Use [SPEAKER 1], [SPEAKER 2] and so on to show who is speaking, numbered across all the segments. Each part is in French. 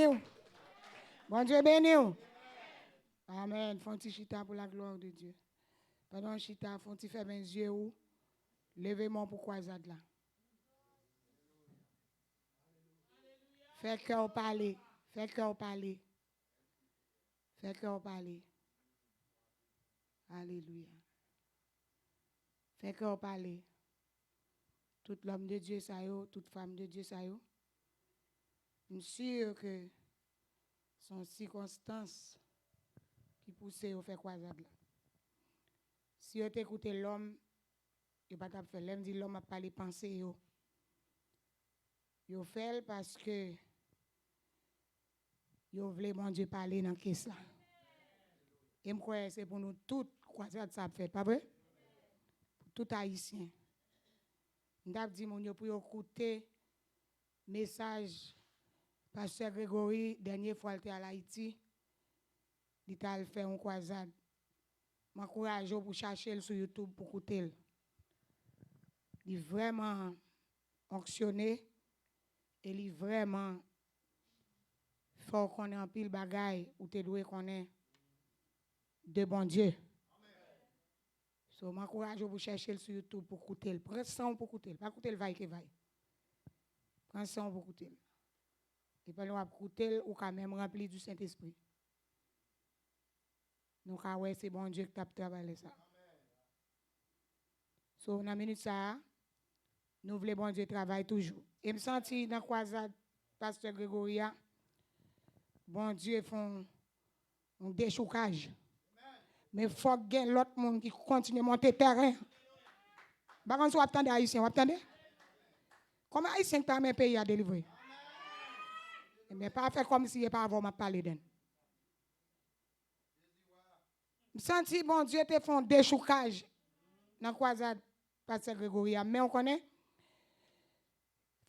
[SPEAKER 1] béni. Bon Dieu béni. Amen. Font-ils chita pour la gloire de Dieu. Pendant chita, font-ils faire mes yeux. Levez-moi pour croisade là. Faites cœur parler. Faites cœur parler. Faites cœur parler. Alléluia. Faites cœur parler. Tout l'homme de Dieu, ça y est, toute femme de Dieu, ça y est. Je suis sûr que son circonstances qui poussent au faire croisade là. Si vous écoutez l'homme, il va pas faire. L'homme dit l'homme a pas les pensées yo. Yo fait parce que yo voulez mon Dieu parler dans caisse là. Et me crois c'est pour nous tout croisade ça fait, pas vrai? Pour tout haïtien. M'd'a dit mon yo pour écouter message pasteur Grégory dernière fois il était à Haïti. Il t'a fait une croisade. M'encourage pour chercher sur YouTube pour écouter. Il est vraiment fonctionné et il est vraiment fort qu'on ait en pile bagaille ou te doué qu'on ait de bon Dieu. So m'encourage pour chercher sur YouTube pour écouter. Prends ça pour écouter, pas écouter le vaille que vaille. Prends ça pour écouter. Et puis on écouter ou quand même rempli du Saint-Esprit. Nous ouais c'est bon Dieu qui t'a travaillé ça. So dans minute ça nous voulons bon Dieu travaille toujours. Et me senti dans croisade pasteur Grégoria bon Dieu font un déchoucage. Mais faut que l'autre monde qui continue à monter terrain. Par contre, vous attendez haïtien, vous attendez? Comment haïtien t'a mes pays à délivrer? Mais pas faire comme si il pas avant m'a parler d'elle. Je senti bon Dieu te font déchoucage dans croisade pasteur Grégoria, mais on connaît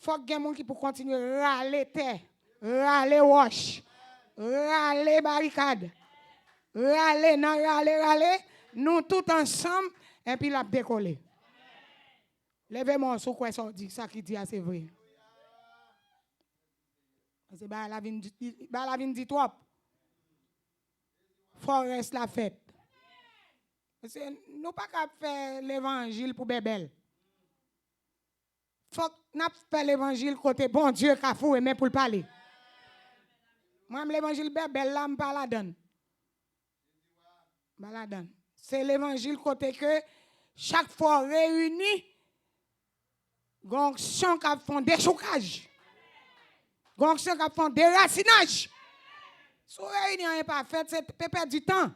[SPEAKER 1] faut que monde qui pour continuer râler terre, râler roche, râler barricade. Râler, nous tous ensemble, et puis la décoller. Levez-moi sur quoi ça dit, ça qui dit, c'est vrai. Parce que la vie dit trop. Faut rester la fête. Parce que nous pas qu'à faire l'évangile pour bébel. Faut que nous faire l'évangile côté bon Dieu qu'a fou mais pour le parler. Moi l'évangile bébel là me pas la donne. C'est l'évangile côté que chaque fois réuni, gonction qui font déchoucage, gonction qui font déracinage. Si vous réunion n'est pas faite, c'est perdre du temps.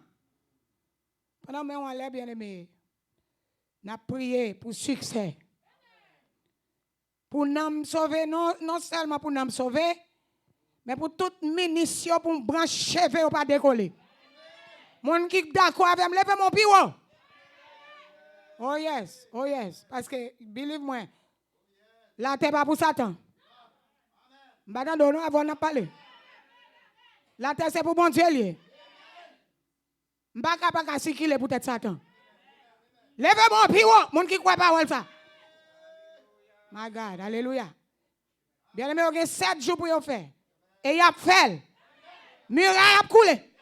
[SPEAKER 1] Pendant que on allait bien aimé, on a prié pour succès. Pour nous sauver, non seulement pour nous sauver, mais pour toute munition pour brancher cheveux ou pas décoller. Mon qui d'accord avec me lever mon bureau. Oh yes. Parce que, believe moi, la terre pas pour Satan. M'bata donner avant de parler. La terre c'est pour bon Dieu lié. M'baka pas si qu'il est pour être Satan. Levez mon bureau, mon qui croit pas ça. My God, alléluia. Bien aimé, on a 7 jours pour y faire. Et y a fait. Muraille a coulé.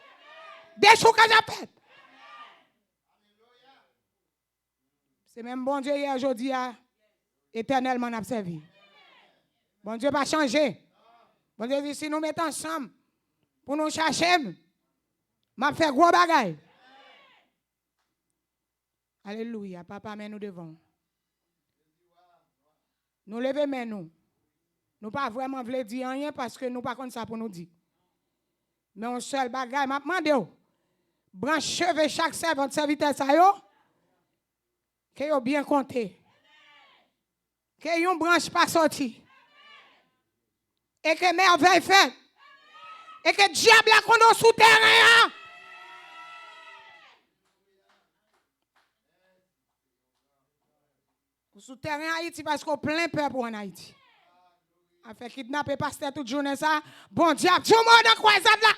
[SPEAKER 1] Des choses que j'ai fait. C'est même bon Dieu hier aujourd'hui, éternellement n'a servi. Bon Dieu va changer. Bon Dieu dit si nous mettons ensemble pour nous chercher, m'a fait gros bagaille. Alléluia, papa, mais nous devons. Nous levons mais nous. Nous pas vraiment voulu dire rien parce que nous pas comme ça pour nous dire. Mais on seul bagaille, m'a demandé. Branche cheveux chaque servant serviteur ça yo. Que yo bien compté. Que yon branche pas sorti. Et que merveille fait. Et que diable a qu'on sous terrain. Sous terrain Haïti parce qu'on plein peur pour en Haïti. A fait kidnapper pasteur toute journée ça. Bon diable, tout le monde dans croisade là.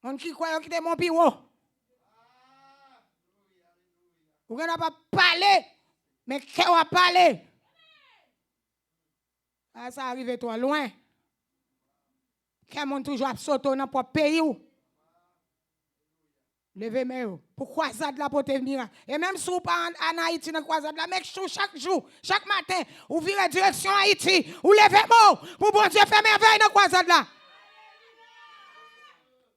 [SPEAKER 1] On qui croit que c'est mon bureau. Vous n'avez pas parlé, mais qui va parler? Ah, ça arrive trop loin. Quel monde toujours sauté dans notre pays. Levez-moi. Pourquoi ça de la pote venir? Et même si vous pas en Haïti dans croisade là, mais chaque jour, chaque matin, vous virez direction Haïti, vous levez-moi pour bon Dieu faire merveille dans croisade là.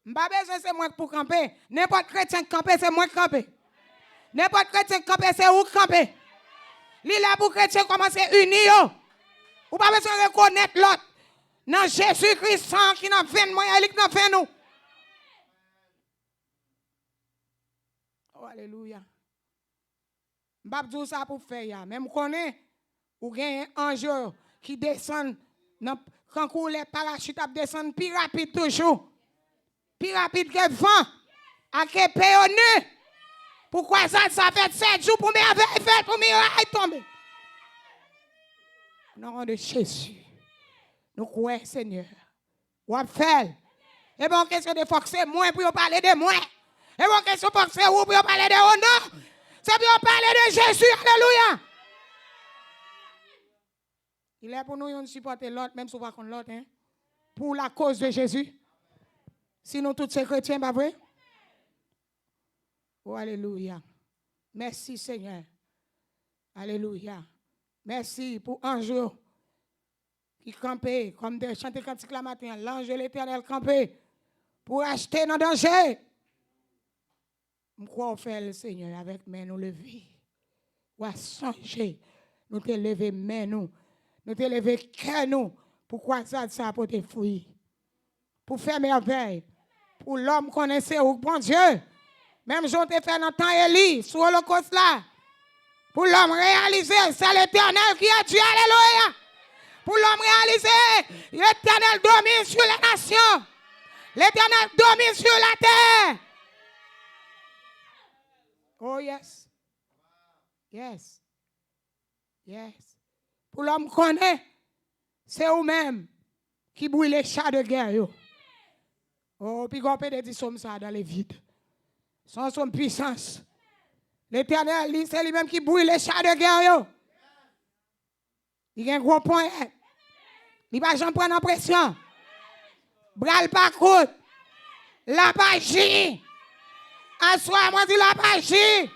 [SPEAKER 1] M'pas besoin c'est moi pour camper. N'importe chrétien camper c'est moi camper. N'importe chrétien camper c'est où camper. Li là pour chrétien commencer unir. Ou pas besoin de reconnaître l'autre. Dans Jésus-Christ qui n'a fait moi, il n'a fait nous. Oh, alléluia. M'pas dire ça pour faire. Même connaît ou gagne un ange qui descend quand les parachutes descendent plus rapide toujours. Plus rapide que le vent. À que péonné. Pourquoi ça fait 7 jours pour merveille fait pour miracle tomber. Au nom de Jésus. Nous croyons, Seigneur. Ou à faire. Et bon, question de forcer moi pour parler de moi. Et bon, question de forcer vous pour parler de vous. Non. C'est pour parler de Jésus. Alléluia. Il est pour nous de supporter l'autre, même si on ne va pas contre l'autre. Hein? Pour la cause de Jésus. Sinon, tous ces chrétiens, pas vrai? Oh, alléluia. Merci, Seigneur. Alléluia. Merci pour un jour qui campait, comme de chanter cantique la matin, l'ange de l'Éternel campait pour acheter nos dangers. Je crois au faire le Seigneur avec main nous lever. Ou à songer. Nous te lever main nous. Nous te lever cœur nous. Pourquoi ça pour te fouiller? Pour faire merveille. Pour l'homme connaissait ou bon Dieu. Même si on te fait dans le temps Élie, sur l'Holocauste là. Pour l'homme réaliser, c'est l'Éternel qui a Dieu. Alléluia. Pour l'homme réaliser, l'Éternel domine sur les nations. L'Éternel domine sur la terre. Oh yes. Yes. Yes. Pour l'homme connaît, c'est vous-même qui brûle les chats de guerre. Yo. Oh, puis on peut dire ça dans les vides. Sans son puissance. L'Éternel, c'est lui-même qui brûle les chats de guerre. Yo. Il y a un gros point. Il va jamais prendre en pression. Bral pas coûte. La magie. En soi, moi, dit la magie.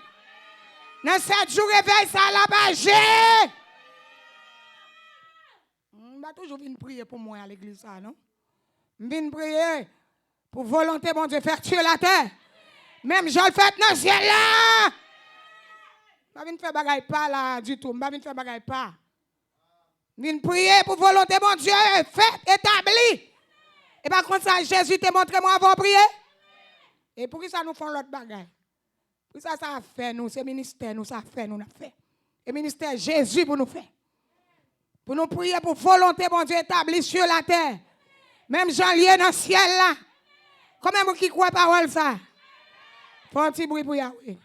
[SPEAKER 1] Dans 7 jours, réveil, ça, la magie. Je vais toujours venir prier pour moi à l'église, ça, non? Je viens prier pour volonté, mon Dieu, faire tuer la terre. Même je le fais dans le ciel là. Je ne vais pas faire bagaille pas là du tout. Je ne vais pas faire bagaille pas. Je viens prier pour volonté, mon Dieu, fait, établi. Et par contre, ça, Jésus te montré moi avant de prier. Et pour qui ça nous fait l'autre bagaille? Pour ça, ça a fait nous, c'est ministère, nous, ça a fait, nous, fait. Et ministère Jésus pour nous faire. Pour nous prier pour volonté, mon Dieu, établie sur la terre. Même Jean lié dans le ciel là. Comment vous qui croyez parole ça? Faut un petit bruit pour Yahweh.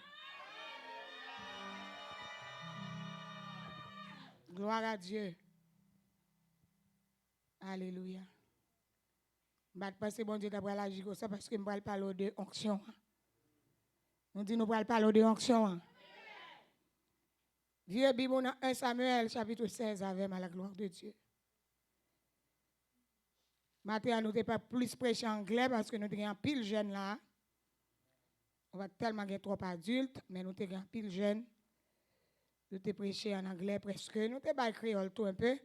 [SPEAKER 1] Gloire à Dieu. Alléluia. Je vais passer bon Dieu d'après la gigo, c'est parce que je vais parler de onction. Nous disons nous allons parler de onction. Vieux Bible dans 1 Samuel chapitre 16 avec la gloire de Dieu. Maintenant, nous n'avons pas plus prêché en anglais parce que nous avons un pile jeune là. On va tellement être trop adultes, mais nous avons un pile jeune. Nous avons prêché en anglais presque. Nous avons pas créole tout un peu.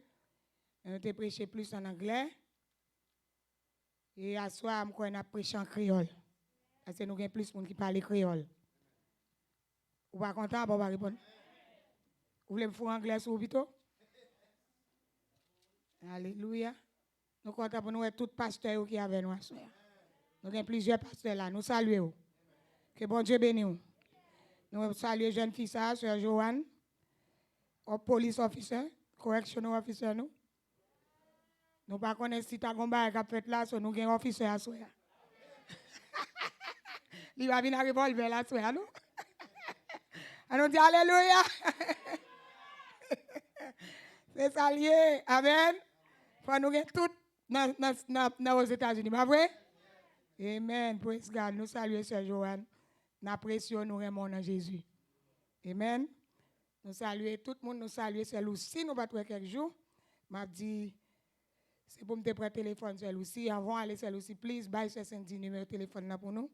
[SPEAKER 1] Nous avons prêché plus en anglais. Et à soir, nous avons prêché en créole. Parce que nous avons plus de monde qui parle créole. Vous pas content? Bon, on va répondre. Vous voulez me faire anglais sur plutôt? Alléluia. Nous comptons pour nous être tous pasteurs qui avec nous. Nous avons plusieurs pasteurs là. Nous saluons. Que bon Dieu bénisse. Nous saluons jeune fille, Sœur Joanne, police officer, correctional officer. Nous ne connaissons pas si tu as un fait là, nous avons un officer à soi. Il va venir à revolver là, soi. Nous nous disons Alléluia. C'est ça lié. Amen. Pour nous tous aux États-Unis. Pas vrai? Amen. Praise God. Nous saluons Sœur Joanne. Nous apprécions, nous aimons en Jésus. Amen. Nous saluons tout le monde. Nous saluons Sœur Lucie. Nous battons quelques jours. M'a dit C'est pour me prendre le téléphone seul aussi. Avant d'aller seul aussi, please, buy ce numéro de téléphone pour nous.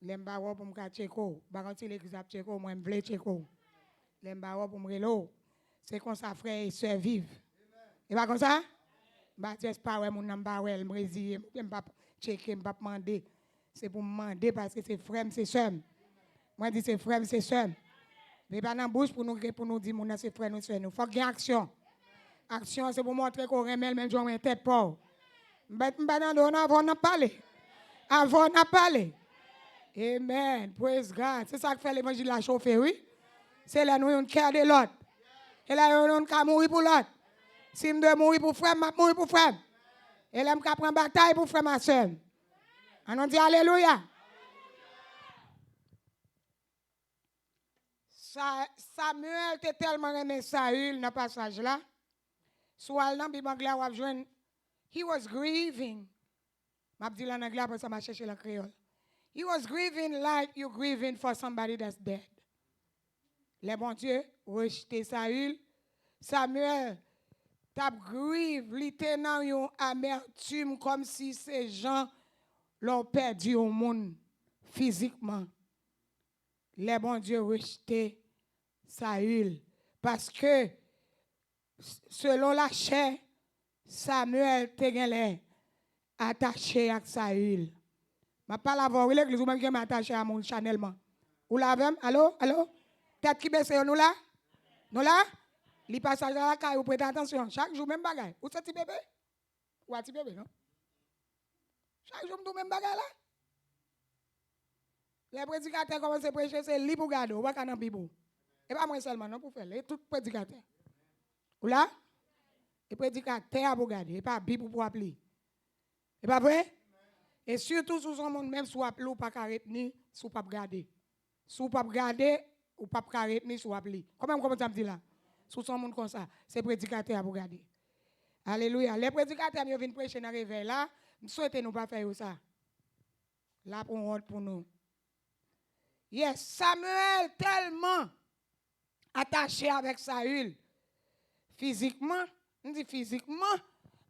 [SPEAKER 1] L'emba pour me checker. Par contre, l'église a checké, moi, je veux checker. L'emba pour me relo. C'est comme ça, frère et soeur vivent. Et pas comme ça? Bah, c'est pas ouais, mon number, ouais, me résigne, je ne pas checker, je ne pas demander. C'est pour me demander parce que c'est frère, c'est soeur. Moi, je dis c'est frère, c'est soeur. Mais pas dans la bouche pour nous dire, mon c'est frère, nous soeur. Il faut qu'il y ait action. Action, c'est pour montrer qu'on remet même jour en tête pas. Mais avant de parler. Avant de parler. Amen. Praise God. C'est ça que fait l'évangile de la chauffer, oui. C'est là nous on cœur de l'autre. Et là on a mourir pour l'autre. Si je dois mourir pour frère, je mourir pour frère. Et là je prends bataille pour frère ma soeur. On dit alléluia. Samuel était tellement aimé Saül dans le passage là. Soit dans la Bible anglaise, on joindre, he was grieving. Je dis en anglais parce que je cherche le créole. He was grieving like you grieving for somebody that's dead. Le bon Dieu rejeté Saül. Samuel t'a grieve, il était dans une amertume comme si ces gens l'ont perdu au monde physiquement. Le bon Dieu rejeté Saül parce que selon la chair, Samuel était attaché à Saül. Je ne parle pas de l'église, je suis attaché à mon chanellement. Vous l'avez? Allô? Allô? Tête qui baisse, nous là? Nous là? Les passages à la caille, vous prêtez attention. Chaque jour, même bagaille. Où c'est petit bébé? Où est-ce bébé, non? Chaque jour, nous même bagaille là. Les prédicateurs commencent à prêcher, c'est libre pour garder, on va dans la Bible. Et pas moi seulement, non, pour faire, les tout prédicateurs. Ou là? Les prédicateurs pour garder, et pas la Bible pour appeler. Et pas vrai? Et surtout, sous son monde, même si vous appelez ou pas retenir, si vous pas garder. Si vous pas garder, ou pas retenir, si vous appelez. Comment ça me dit là? Sous son monde comme ça, c'est prédicateur pour garder. Alléluia. Les prédicateurs viennent prêcher dans le réveil là, nous souhaitons nous pas faire ça. Là pour honte pour nous. Yes, Samuel tellement attaché avec Saül. Physiquement, on dit physiquement,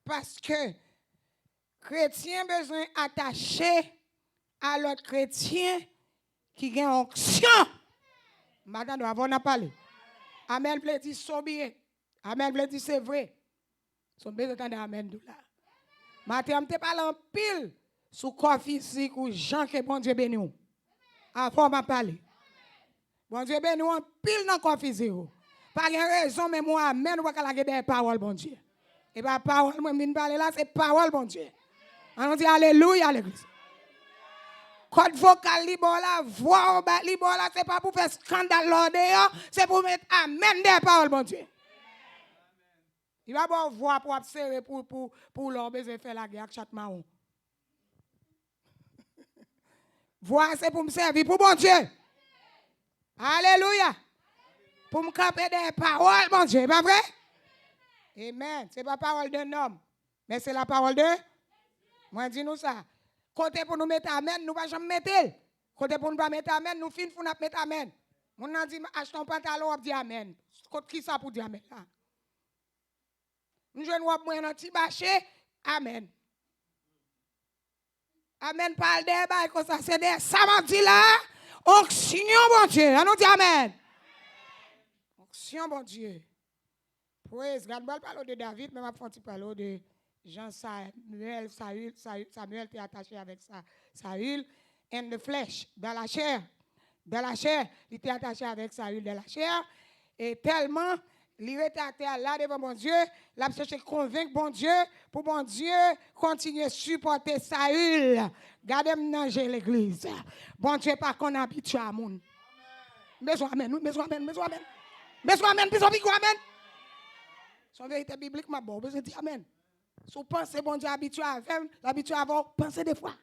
[SPEAKER 1] parce que chrétien besoin attaché à l'autre chrétien qui a une onction. Madame, avant de parler. Amen, veut dire bien. Amen, veut dire c'est vrai. Son besoin d'entendre amen là. Maintenant, je parle en pile sur corps physique ou gens que bon Dieu béni. Avant de parler. Bon Dieu béni en pile dans corps physique. Pas de raison, mais moi, amen, ou pas des paroles, bon Dieu. Et pas parole, moi, je parler là, c'est parole, bon Dieu. On dit alléluia, l'église. Code vocal libre la voix libre là, c'est pas pour faire scandale là, c'est pour mettre amen des paroles, bon Dieu. Il va avoir voix pour observer pour leur baiser faire la guerre avec chaque marron. Voix, c'est pour me servir pour bon Dieu. Alléluia. Pour me camper des paroles, bon Dieu, pas vrai? Amen. Ce n'est pas la parole d'un homme, mais c'est la parole de. Moi, dis-nous ça. Côté pour nous mettre amen, nous ne pouvons jamais mettre. Côté pour nous pas mettre amen, nous finissons pour nous mettre amen. On a dit, achetons un pantalon, on dit amen. Qui ça pour dire amen là? Nous jouons un petit marché, amen. Amen, parle des bails comme ça, c'est des samedis là. Onction, bon Dieu. On nous dit amen. Onction, bon Dieu. Praise God. Je ne parle pas de David, mais je parle de Jean Samuel. Samuel était attaché avec Saül in the flesh, dans la chair. Dans la chair, il était attaché avec Saül dans la chair. Et tellement, il était là devant mon Dieu, il a cherché convaincre bon Dieu, pour bon Dieu continuer à supporter Saül. Gardez-moi dans l'église. Bon Dieu, pas qu'on habitue à moun. Besoin amen, besoin amen, besoin amen. Besoin amen, besoin amen. Son vérité biblique, ma bon, besoin dire amen. Si vous pensez, bon Dieu, habitué à faire, l'habitué à avoir, pensez des fois.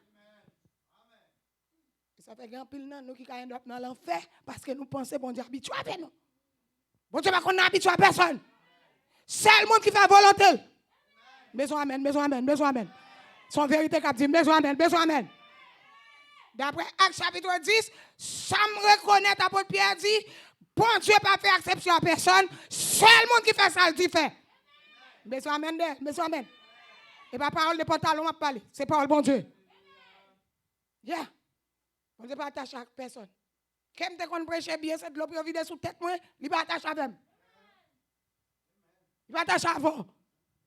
[SPEAKER 1] Ça fait grand pile nous qui sommes dans l'enfer parce que nous pensons, bon Dieu, habitué à faire nous. Bon Dieu, qu'on n'est habitué à personne. C'est le monde qui fait volonté. Besoin amen, besoin amen, besoin amen. Son vérité qui dit, besoin amen, besoin amen. D'après Actes chapitre 10, ça me reconnaît, apôtre Pierre dit, bon Dieu pas fait exception à personne, seul monde qui fait ça, le dit fait. Besoin amen, besoin amen. Et pas parole de pantalon, m'a parlé. C'est parole bon Dieu. Yeah. Bon Dieu pas attaché à personne. Quand te qu'on prêche bien, c'est de l'eau pour vider sous tête, moi, il pas attaché avec moi. Il pas attaché à vous.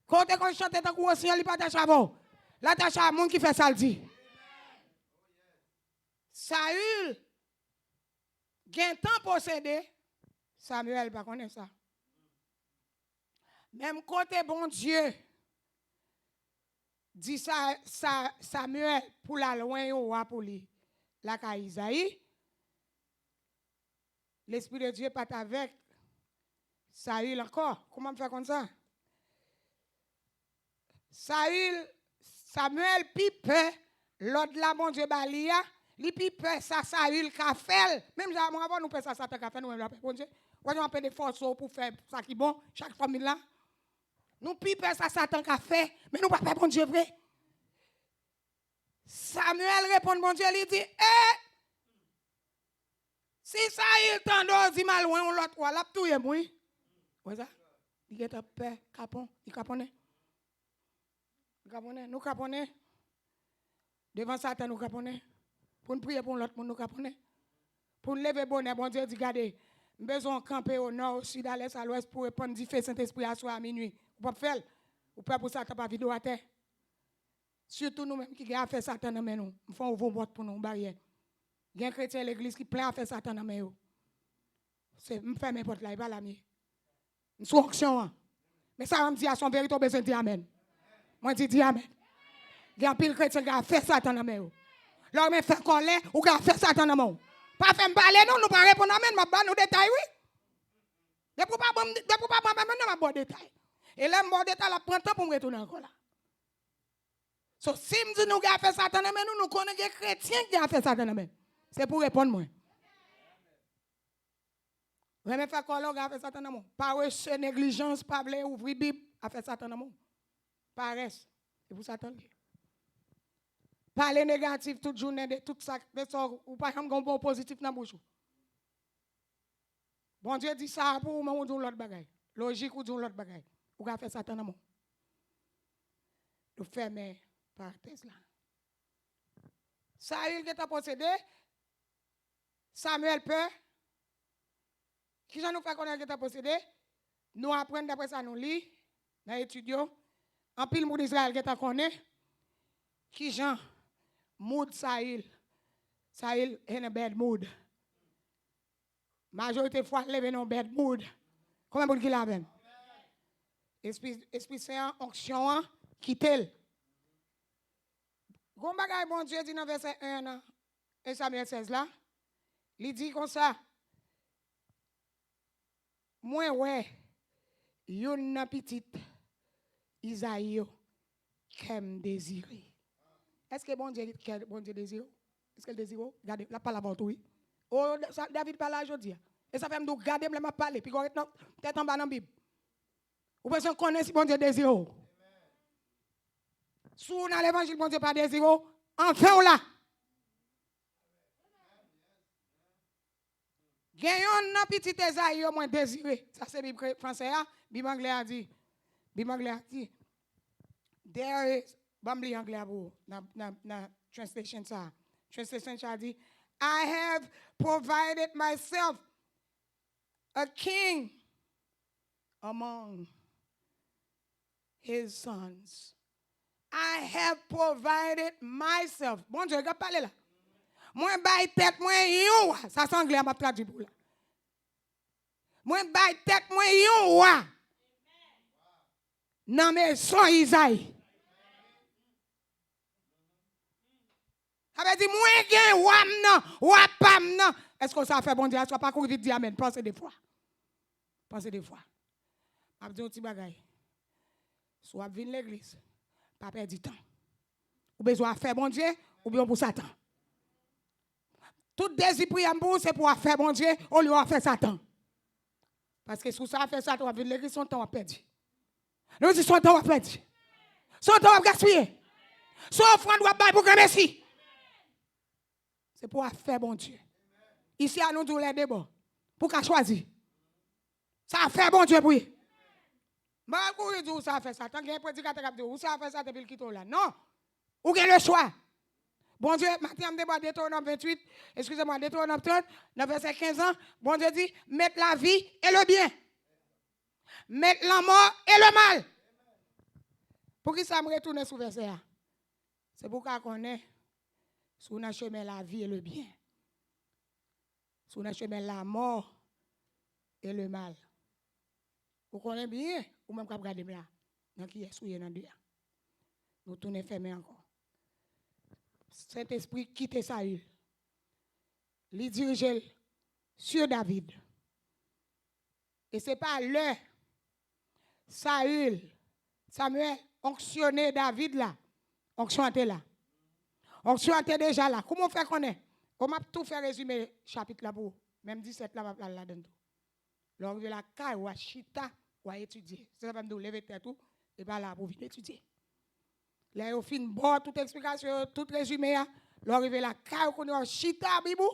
[SPEAKER 1] Quand te qu'on chante tant qu'on il pas attaché à vous. L'attaché à monde qui fait ça le dit. Saül, gain temps possédé, Samuel pas connaît ça. Même côté bon Dieu, dit ça, Samuel pour la loin ou pour lui, la ka Isaïe, l'Esprit de Dieu pas avec Saül encore. Comment me faire comme ça? Samuel pipe, l'autre la bon Dieu balia, li pipe ça Saül ka fait. Même moi avant nous faire ça Satan ka fait nous même bon Dieu. On a peu de force pour faire ça qui bon chaque famille là. Nous pipe ça Satan ka fait, mais nous pas faire bon Dieu vrai. Samuel répond bon Dieu, il dit si Saül t'en dit mal loin on l'autre quoi là tout est moi. Ouais ça. Il est peur capon, il caponne. Nous capone. Devant Satan, nous capone. Pour nous prier pour l'autre monde, nous capone. Pour nous lever bonheur, bon Dieu dit, regardez, besoin de camper au nord, au sud, à l'est, à l'ouest, pour répondre du feu Saint-Esprit à soir à minuit. Vous pouvez faire. Vous pouvez pour Satan pas vidéo à terre. Surtout nous-mêmes qui avons fait Satan dans nous. Nous faisons ouvrir porte pour nous, barrière. Il y a un chrétien à l'église qui plein à faire Satan dans nous. C'est, je fais mes portes là, il va la mienne. Nous sommes action. Mais ça, on me dit à son vérité, besoin de dire Amen. Moi, je dis Amen. Il y a un pile chrétien qui a fait Satan dans nous. L'homme fait colère ou qui a fait Satan dans nous. Pas faire me parler, non, nous pas répondre Amen, mais pas nous détails, oui. Depuis pas maintenant, je bon détail. Et là, je bon détail, la prend temps pour me retourner encore là. So, si je dis nous avons fait Satan dans nous, nous connaissons des chrétiens qui ont fait Satan dans nous. C'est pour répondre moi. Vous avez fait colère, qui a fait Satan dans nous. Pas recherche, négligence, pas ouvrir la Bible, a fait Satan dans nous. Paresse, c'est pour Satan. Parler négatif toute journée, de tout ça, ou pas un bon positif dans la bouche. Bon Dieu dit ça pour moi, on dit l'autre bagaille. Logique ou dit l'autre bagaille. Ou qu'a fait Satan dans moi. Nous fermons parenthèse là. Saül qui t'a possédé, Samuel peur. Qui j'en nous fait connaître qui t'a possédé? Nous apprenons d'après ça, nous lit, nous étudions. En pile monde d'Israël qui t'a connaît. Qui j'en mood Saül. Saül est en bad mood. Majorité fois lever dans bad mood. Comment vous dites la même? Esprit Saint onction quitte. Gon bagay bon Dieu dit dans verset 1 et Samuel 16 là. Il dit comme ça. Moi ouais yon petite Isaïe qu'aime désirer. Est-ce que bon Dieu désire? Est-ce qu'elle désire? Regardez, la parole avant tout, oui. Oh, David parle aujourd'hui. Et ça fait me regarder, je me parler. Puis, peut-être en bas dans la Bible. Vous pouvez connaître si bon Dieu désire. Si vous dans l'évangile, bon Dieu pas désire, enfin ou là. Gagnons un petit Esaïe au moins désiré. Ça c'est Bible français. Bible anglais a dit. Bible anglais a dit. There is. Bambli anglais à vous. Na translation ça. Translation ça dit. I have provided myself a king among his sons. I have provided myself. Bon Dieu, regarde parler là. Moi, baille tête, moi, yon. Ça c'est anglais, m'a traduit pour là. Moi, baille tête, moi, yon. Non, mais son Isaïe. Ça veut dire, moi, gen, wam, non, wapam, non. Est-ce que ça fait bon Dieu? Soit pas courir vite, dire amen. Pensez des fois. Pensez des fois. Je vais dire un petit bagay. Soit venir l'église, pas perdre du temps. Ou besoin de faire bon Dieu, ou bien pour Satan. Tout désir prier pour c'est pour faire bon Dieu, au lieu de faire Satan. Parce que si ça fait Satan, on va venir l'église, son temps va perdre. Nous disons son temps va perdre. Son temps va gaspiller. Son offrande va bailler pour grand merci. C'est pour faire bon Dieu. Ici, à nous tous les débats. Pour qu'à choisir. Ça a fait bon Dieu pour lui. Mal courir dire où ça fait ça. Tant qu'il y a un prédicateur qui dit où ça fait ça depuis le quitte là. Non. Ou bien le choix. Bon Dieu, Matthieu débat Deutéronome 28, excusez-moi, Deutéronome 30, dans verset 15 ans, bon Dieu dit, mettre la vie et le bien. Mettre la mort et le mal. Pour qui ça me retourne sur verset là? C'est pour qu'on est sur le chemin la vie et le bien. Sur le chemin la mort et le mal. Vous connaissez bien, ou même quand vous regardez là, dans qui est souillé dans Dieu. Nous tournons fermés encore. Saint-Esprit quitte Saül. Il dirige sur David. Et ce n'est pas le Saül, Samuel, onctionné David là. Onction était là. Onction était déjà là. Comment on fait qu'on est? On m'a tout fait résumer chapitre là pour même 17 là, va là dedans. Lorsque la caille ou à chita ou à étudier. C'est ça me lever tête tout et pas là pour venir étudier. Là au fin bon toute explication, tout résumé là, lorsque la caille qu'on a chita bibou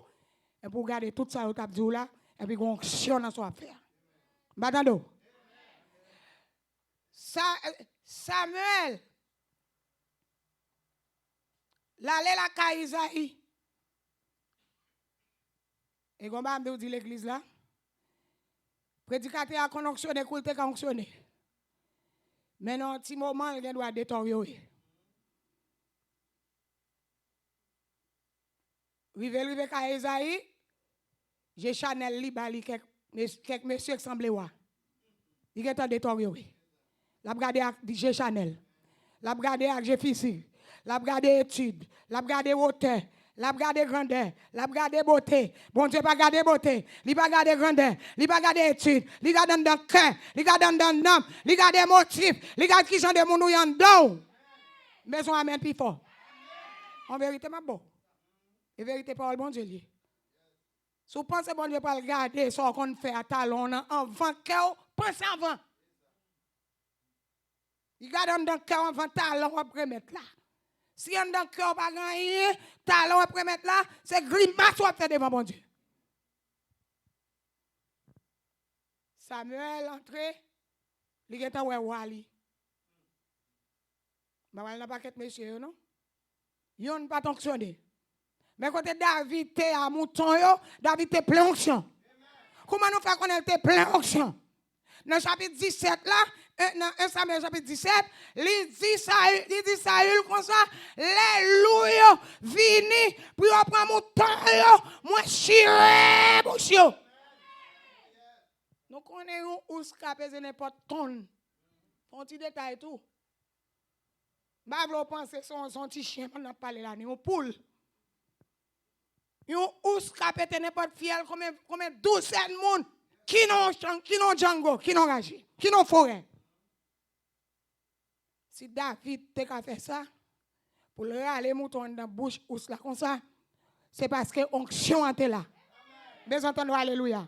[SPEAKER 1] et pour garder tout ça au tabdou là et puis onction dans son affaire. M'attendez. Samuel l'aller la caille Isaïe. Et comme je dis l'église là, prédicateur a fonctionné, culte a fonctionné. Mais dans un petit moment, il doit détériorer. Rive à Esaïe, j'ai Chanel li bali quelques messieurs qui semblent voir. Il est en détérioré. La regardé avec j'ai Chanel. La regardé avec j'ai Fissi. La regardé étude, la regardé hauteur. La garder grandeur, la garder beauté. Bon Dieu, pas garder beauté. Il pas garder grandeur, il pas garder étude, il garde dans le cœur, il garde dans l'âme, il garde motif, il garde qui sont des gens qui sont dedans. Mais on amène plus fort. En vérité, ma bon. En vérité, parole bon Dieu. Si vous pensez bon Dieu pas le garder, ça qu'on fait à talon avant que pensez avant. Il garde dans le cœur avant talon après mettre là. Si on dans le cœur pas gagné, talon après mettre là, c'est grimace ou fait devant mon Dieu. Samuel entré, il était ouais wali. Mais n'a pas qu'être monsieur non. Yon pas fonctionné. Mais quand David était à mouton yo, David était plein onction. Comment nous fait connaître était plein onction? Dans le chapitre 17 là, dans 1 Samuel chapitre 17, il dit Saül comme ça, les loups vini pour prendre mouton moi chiré bouchio. Nous connaissons où scraper n'importe tonne. Un petit détail tout. Bah vous pensez son petit chien on a parlé là, une poule. Yon ou scraper n'importe fiel comme 12 monde qui non Django, qui non Raji, qui non forêt. Si David te ka fait ça, pour le aller mouton dans la bouche ou là comme ça, c'est parce que onction était là. Besoin d'entendre alléluia.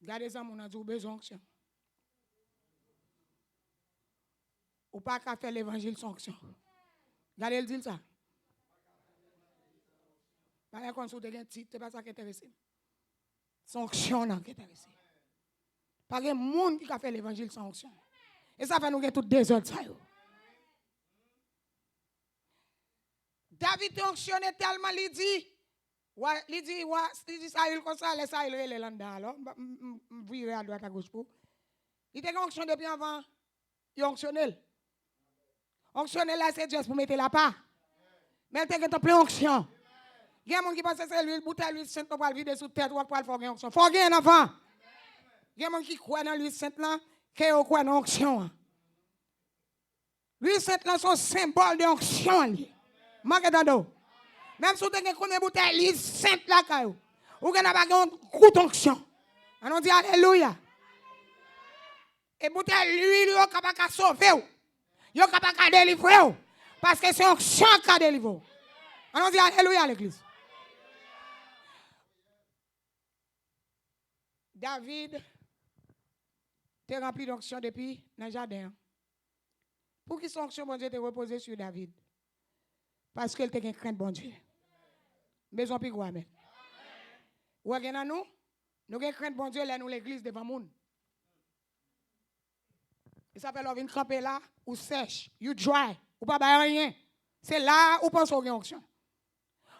[SPEAKER 1] Gardez ça, mon a besoin d'onction. Ou pas qu'à faire l'évangile sans onction. Gardez le dit ça. Pas qu'on sous un titre, c'est pas ça qui intéresse. Sans onction qui intéresse. Pas de monde qui a fait l'évangile sans onction. Et ça fait nous gagner tout désordre. David est onctionné tellement, il dit ça, il comme ça, laisse ça, il est là alors, virer à droite à gauche pour. Il était onctionné depuis avant, il est onctionné. Onctionné là, c'est juste pour mettre la part. Mais il était plein onction. Il y a des gens qui pensent que c'est l'huile, bouteille l'huile sainte pour le vider sous tête ou pour le faire onction. Faut gagner un enfant. Il y a des gens qui croient dans l'huile sainte là, qui croient dans l'onction. L'huile sainte là, c'est un symbole d'onction. Manque d'ado. Même si vous avez combien de bouteilles l'huile sainte là, ou vous avez un coup d'onction. On dit alléluia. Et bouteille l'huile, vous êtes capable de sauver. Vous êtes capable de délivrer. Parce que c'est onction qui a délivré. On dit alléluia à l'église. David t'es rempli d'onction depuis dans le jardin. Pour qui son onction, bon Dieu, te reposé sur David? Parce qu'il te crainte, bon Dieu. Besoin de quoi, mais. Ou est-ce nous? Nous avons crainte bon Dieu là nous l'église devant monde. Et ça fait l'on vient camper là ou sèche, you dry, ou pas rien. C'est là où pense aux onction.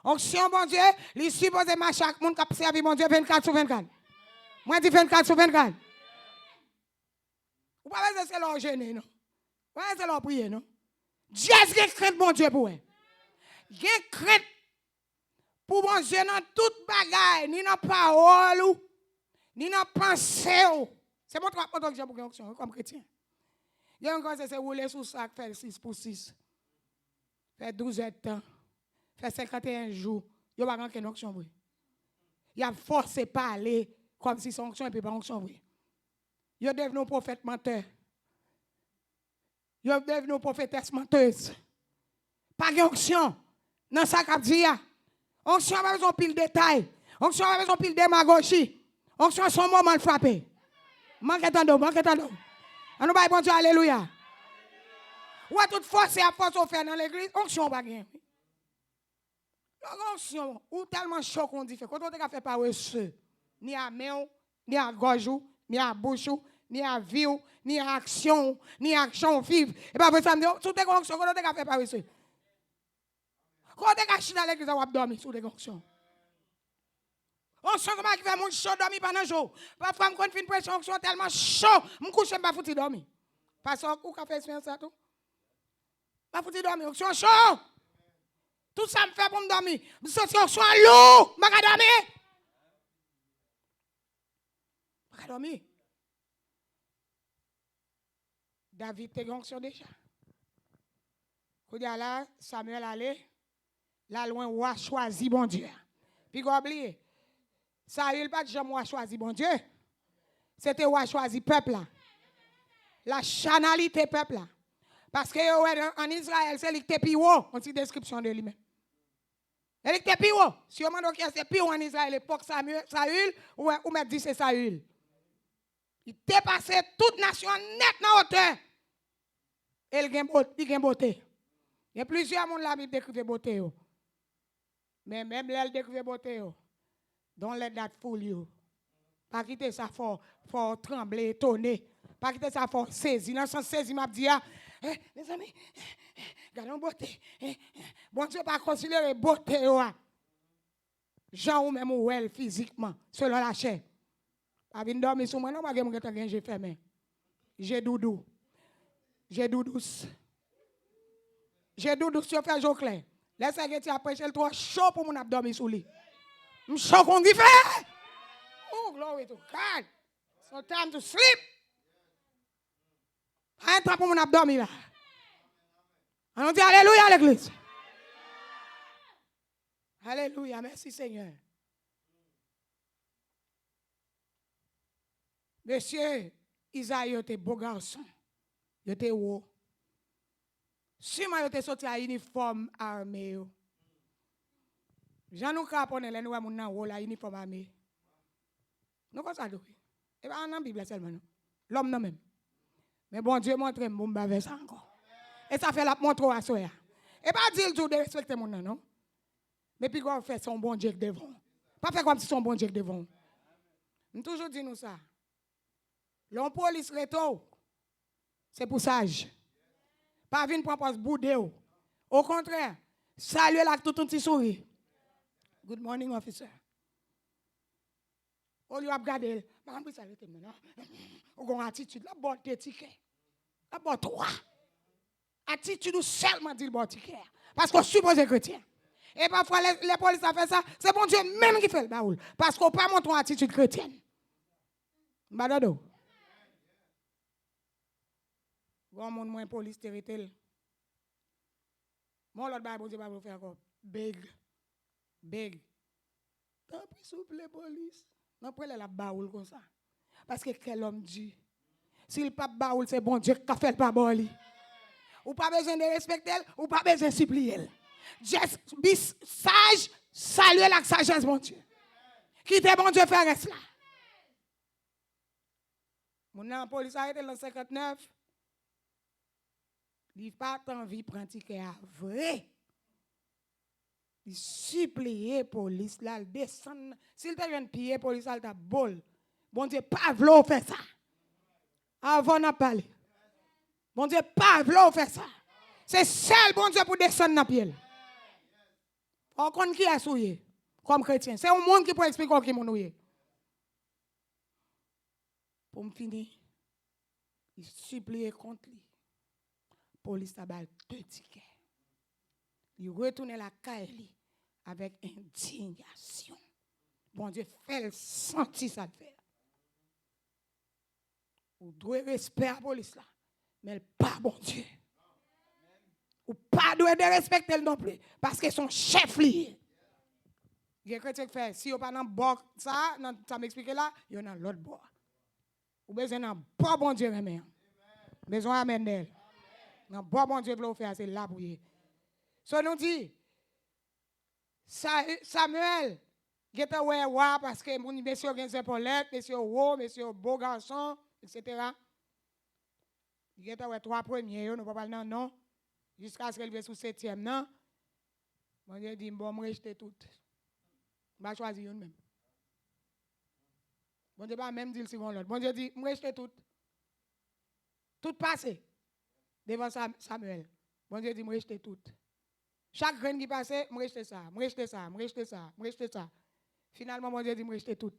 [SPEAKER 1] Onction bon Dieu, il suppose à chaque monde qui a servi mon Dieu 24 sur 24. Moi dis 24 sur 24. Ou pas besoin c'est leur gêner non. Ou pas c'est leur prier non. Dieu a crainte bon Dieu pour elle. Il a crainte pour bon Dieu dans toute bagaille, ni dans parole ni dans pensée. C'est mon trois que j'ai pour onction comme chrétien. Il y a encore c'est rouler sous sac faire 6 pour 6. Faire 12 heures de temps. Faire 51 jours. Il n'y a pas grand onction. Il a forcé parler comme si son onction ne peut pas onction. Il est devenu prophète menteur. Il est devenu prophétesse menteuse. Pas d'onction. Dans ça qu'a dit. Onction n'a pas besoin de pile de détails. Onction n'a pas besoin de pile de démagogie. Onction son moment de frapper. Manque tant d'eau, manque tant d'eau. On nous va bon Dieu, alléluia. Ou à toute force et à force au faire dans l'église, onction pas gain. Onction, ou tellement chaud qu'on dit, quand on te fait pas ce, ni à main, ni à gorge, ni à bouche, ni à vie, ni à action vive. Et pas ça me dit, sous tes onction, quand on te fait pas ce. Quand on te caché dans l'église, on va dormir sous tes onction. Onction comment qui fait mon chaud dormir pendant jour. Parfois me fait une pression onction tellement chaud, me couche pas foutu dormir. Parce que ou café ça tout. Pas foutu dormir, onction chaud. Tout ça me fait pour me dormir. Je suis onction lourd, je vais dormir. Je vais dormir. David te onction déjà. Quand là Samuel allait là loin roi choisi bon Dieu. Puis oublié Saül pas jamais roi choisi bon Dieu. C'était roi choisi peuple là. La chanalité peuple là. Parce que en Israël c'est l'été plus haut, on dit description de lui-même. L'été plus haut. Si on m'a dit que c'est plus haut en Israël l'époque Saül ou m'a dit c'est Saül. Il dépassait toute nation net dans hauteur. Et il a beauté. Il y a plusieurs monde là qui décrivent beauté. Mais même là, il décrivent beauté. Don't let that fool you. Pas quitter ça fort trembler, étonner. Pas quitter ça fort saisir. Dans le sens saisir, m'a dit, les amis, regardons beauté. Bon Dieu, pas considérer beauté. Jean ou même ou elle physiquement, selon la chair. Pas venir dormir sur moi, non, pas que j'ai fermé. J'ai doudou. J'ai doudous. J'ai doudou sur faire jour clair. Laissez que tu as prêché le trop chaud pour mon abdomen sous lui. Je suis chaud qu'on dit fait. Oh, glory to God. So time to sleep. Un temps pour mon abdomen là. On dit alléluia à l'église. Alléluia, merci Seigneur. Monsieur Isaïe était beau garçon. Il était haut. Si moi j'étais sorti à uniforme armé. Jean nous capone les nous mon nan haut la uniforme armé. Nous quoi ça do? Et pas en Bible seulement non. L'homme non même. Mais bon Dieu montre mon bavè ça encore. Et ça fait la montre à soya. Et pas dire tout de respecter mon nan non. Mais puis quoi fait son bon Dieu devant. Pas faire comme si son bon Dieu devant. Nous toujours dit nous ça. L'on police reto. C'est pour sage. Pas venir pour poste boudé. Au contraire, saluer là tout un petit sourire. Good morning officer. On lui a regardé, madame puis ça arrêter maintenant. On a attitude la bonne ticket. La bonne trois. Attitude seulement dit le bon ticket parce qu'on suppose chrétien. Et parfois les polices a fait ça, c'est bon Dieu même qui fait le baoul parce qu'on pas montre une attitude chrétienne. Badado. Bon monde moins police territel. Mon l'autre bail bon Dieu va vous faire encore big. Tant pis souple police. Non près la baoul comme ça. Parce que quel homme dit s'il pas baoul c'est bon Dieu qui fait le pas boli. Ou pas besoin de respecter, ou pas besoin de supplier. Just be sage, saluer la sagesse mon Dieu. Quittez bon Dieu faire reste là. Mon police a été dans 59. Il pas envie de pratiquer à vrai. Il supplie police là, il descend. S'il te vient piller police là, il t'a bol. Bon Dieu, pas vouloir faire ça. Avant n'a parlé. Bon Dieu, pas vouloir faire ça. C'est seul bon Dieu pour descendre dans pied. On connaît qui a souillé comme chrétien. C'est un monde qui peut expliquer qui mon oué. Pour me finir, il supplie contre lui. Police a bal 2 tickets. Il retourne la caille avec indignation. Bon Dieu, fait sentir ça faire. Vous devez respecter la police là, mais pas bon Dieu. Ou pas de respecter non plus, parce que son chef lié. Il y a quelqu'un qui fait, si vous pas dans le bord, ça m'explique là, il y a dans l'autre bord. Vous besoin d'un bon Dieu, même. Besoin d'amen d'elle. Un bon Dieu pour faire, c'est là pour y. So nous dit, Samuel, il était ouais, parce que mon monsieur Gense Paulette, monsieur Wo, monsieur Beau Garçon, etc. Il était ouais 3 premiers, nous ne pouvons pas parler non, jusqu'à ce qu'il vienne sous 7e, non. Bon Dieu dit, bon, je vais rejeter tout. Je vais choisir une même. Bon Dieu pas même dire si on l'autre. Bon Dieu dit, je vais rejeter tout. Tout passé devant Samuel. Bon Dieu dit, je vais rejeter tout. Chaque graine qui passait, je vais rejeter ça, je vais rejeter ça, je vais rejeter ça, je vais rejeter ça. Finalement, bon Dieu dit, je vais rejeter tout.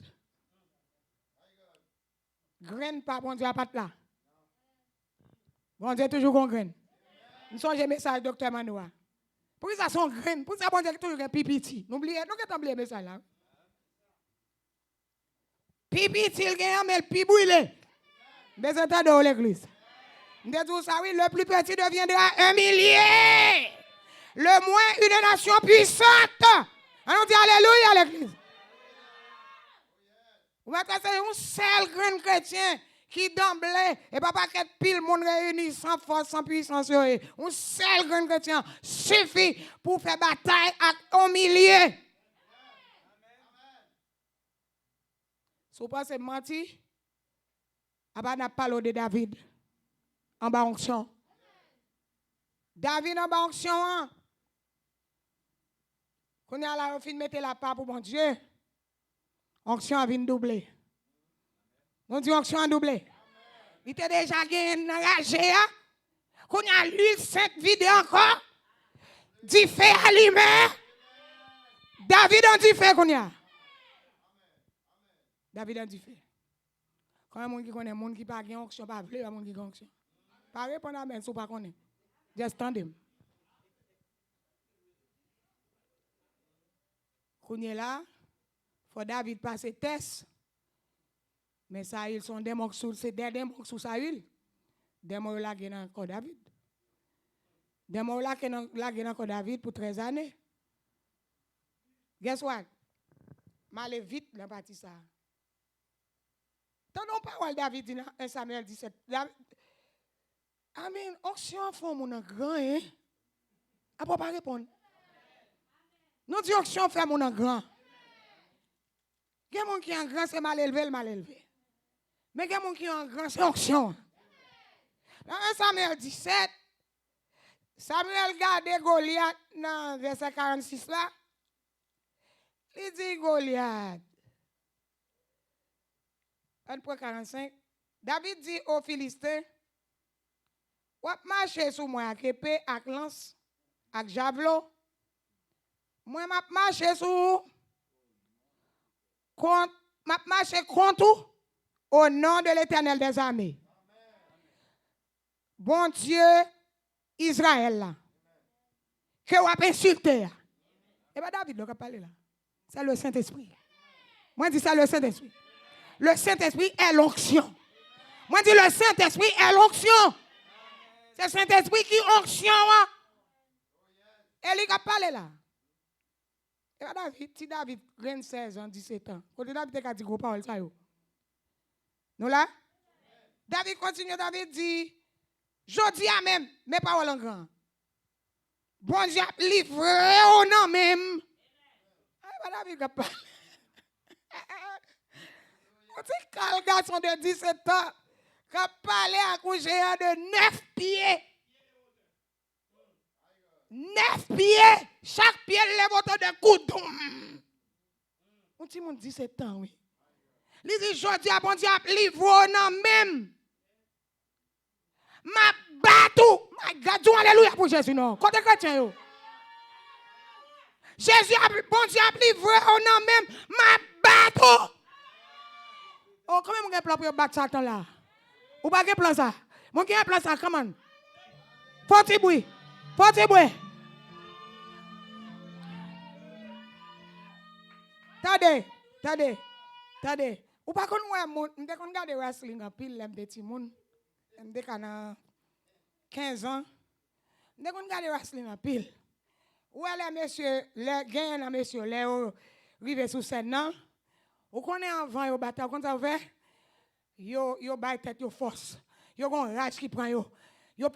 [SPEAKER 1] Graine pas, bon Dieu, à pas là. Bon Dieu, toujours qu'on graine. Nous sommes un message, docteur Manoua. Pour ça, son graine. Pour ça, bon Dieu, toujours un pipiti. N'oubliez, nous n'oubliez pas le message là. Pipiti, il gagne, mais le pibouille. Mais c'est un dans l'église. Nous disons ça, oui, le plus petit deviendra un millier. Le moins une nation puissante. On dit alléluia à l'église. Vous mettez un seul grand chrétien qui d'emblée, et pas qu'être pile monde réuni sans force, sans puissance. Un seul grand chrétien suffit pour faire bataille avec un millier. Si vous pensez mentir, on n'a pas parlé de David en bas onction. David en bas onction. Quand on a la fin de mettre la part pour mon Dieu, onction a vient doubler. On dit onction a doublé. Il était déjà gagné enragé. Quand on a l'huile sainte vide encore, dit fait allumer. David en dit fait qu'on y a. David en dit fait. Quand un monde qui connaît, un monde qui pas gagné onction, pas vle, un monde qui gagne onction. Pas répondre à même, si pas connaît. Just stand him. Quand on est là, faut David passer test. Mais ça, ils sont des démons sous, c'est des démons sous sa huile. Des démons là qui ont encore David. Des démons là qui ont encore David pour 13 années. Guess what? M'allez vite dans partie ça. T'entends parole David dit dans 1 Samuel 17. Amen. Onction font mon grand, hein? Après pas répondre. Nous disons onction fait mon grand. Il y a des gens qui sont grand, c'est mal élevé, mal élevé. Mais il y a des gens qui sont grand, c'est onction. Dans 1 Samuel 17, Samuel garde Goliath dans verset 46 là. Il dit Goliath. 1.45. David dit aux Philistins, ou marcher sur moi avec épée, avec lance, avec javelot. Moi, je marcher sur marcher contre au nom de l'Éternel des armées. Bon Dieu, Israël là. Que vous avez insulté. Et bien David, il a parlé là. C'est le Saint-Esprit. Moi, je dis ça, le Saint-Esprit. Le Saint-Esprit est l'onction. Moi, je dis le Saint-Esprit est l'onction. C'est le Saint-Esprit qui onction. Et il a parlé là. Et David, si David a 16 ans, 17 ans, quand David a dit gros paroles, ça y est. Nous là? David continue, David dit, je dis à même, mes paroles en grand. Bon Dieu a livré au nom même. David a parlé. On dit qu'un garçon de 17 ans qui a parlé à un géant de 9 pieds. 9 pieds. Chaque pied lève autant de coups. On dit, mon 17 ans, oui. Il dit, je dis à bon Dieu, livre non même. Ma batou. My God, alléluia pour Jésus, non. Côté chrétien, yo. Jésus, bon Dieu, livre non même. Ma batou. Oh, comment on a un plan pour battre Satan là? Ou pas un plan ça? Mon qui a un plan ça, comment? Forti bruit. Forti bruit. Tade. Ou pas qu'on voit m'dé qu'on regarde wrestling en pile les petits moun. M'dé kana 15 ans. M'dé qu'on regarde wrestling en pile. Ou les messieurs, les gagnants messieurs, les rive sous scène non. Ou connaît avant yo bataille comme ça fait. Yo bay tête yo force. Yo gon rage qui prend yo. Yo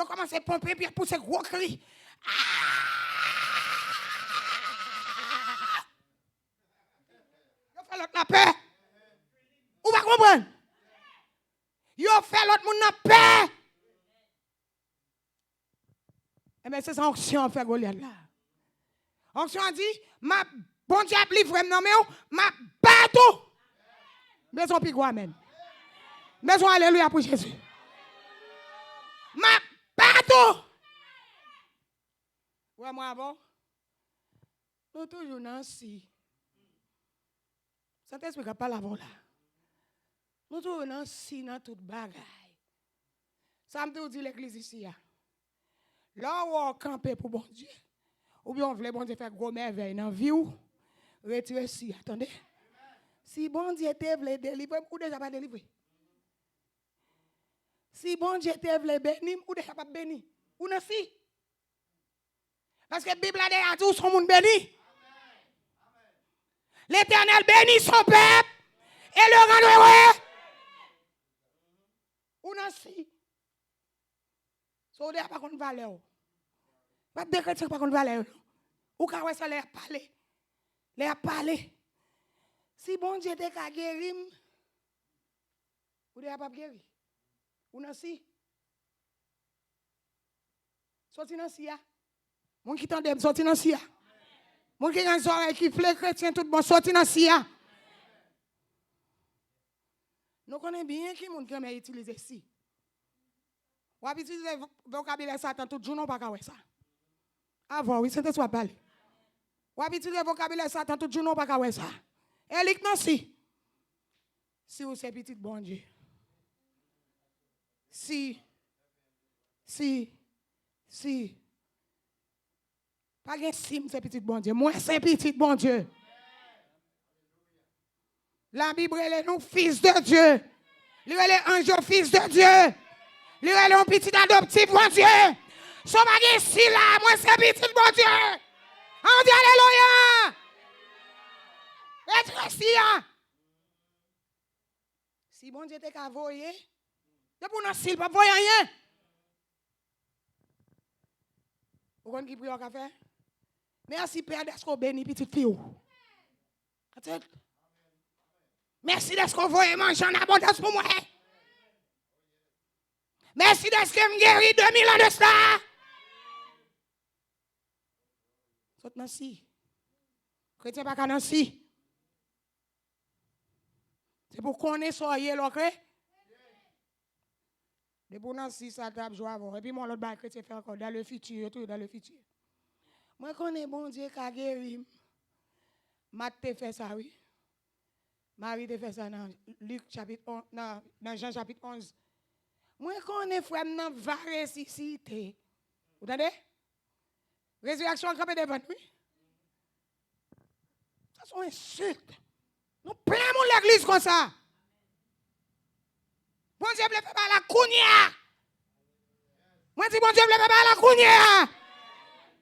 [SPEAKER 1] commence à pomper puis pousser gros cri. Yo fait l'autre la paix. Ou pas comprendre? Yo fait l'autre moun la paix. Eh bien, c'est ça onction fait Goliath là. Onction a dit, ma bon Dieu a livré non mais ma bateau. Maison pigou amen. Maison alléluia pour Jésus. Ma bateau. Ouais moi avant. Nous toujours dans si. Saint-Esprit n'a pas la là. Nous toujours dans si dans toute bagaille. Ça me dit l'église ici. Là où on campe pour bon Dieu. Ou bien on voulait bon Dieu faire gros merveille dans la vie ou retirer si. Attendez. Si bon Dieu te voulait délivrer, ou déjà pas délivrer. Si bon Dieu te voulait bénir, ou déjà pas bénir. Ou non si. Parce que la Bible a dit où son monde béni. L'Éternel bénit son peuple et le rend heureux. Ou non si. So déjà pas contre valeur. Pas de chrétien pas contre valeur. Ou quand ouais ça les parler. Les parler. Si bon Dieu te ka guérir, ou déjà pas guérir. Ou non si. Sorti dans si ya. Mon qui tande sorti dans si ya. Mon qui dans oreille qui flè chrétien tout bon sorti dans si ya. Nous connaissons bien qui moun qui aime utiliser si. Ou utiliser vocabulaire Satan tout jour non pas ka ouais ça. Avant oui, c'était soit parler. Ou utiliser vocabulaire Satan tout jour non pas ka ouais ça. Elik non si. Si vous c'est petit bon Dieu. Si. Pas de si c'est petit bon Dieu. Moi c'est petit bon Dieu. La Bible est nous fils de Dieu. Il est ange fils de Dieu. Il est un petit adoptif bon Dieu. So pas de si là, moi c'est petit bon Dieu. On dit alléluia. Et si ya. Si bon Dieu te ka voyer, de pour nous s'il pas voyer rien. Vous connaissez qui prie au café? Merci Père d'être qu'on bénit petite fille. Merci d'être qu'on voyez manger en abondance pour moi. Merci d'être que me guéri 2000 ans de cela. Saute Nancy. Chrétien pas qu'à Nancy. C'est pour qu'on ait soyez l'ocre. De pour Nancy, ça tape joie avant. Et puis moi, l'autre bail chrétien fait encore dans le futur, tout dans le futur. Moi, connais bon Dieu qui a guéri. Matt te fait ça, oui. Marie te fait ça dans Luc chapitre 11, dans Jean chapitre 11. Moi, connais frère, n'a va ressusciter. Vous entendez? Résurrection campé devant lui. Ça sont insultes. Nous plein mon l'église comme ça. Bon Dieu, ne fait pas la counia. Moi, dis bon Dieu, ne fait pas la counia.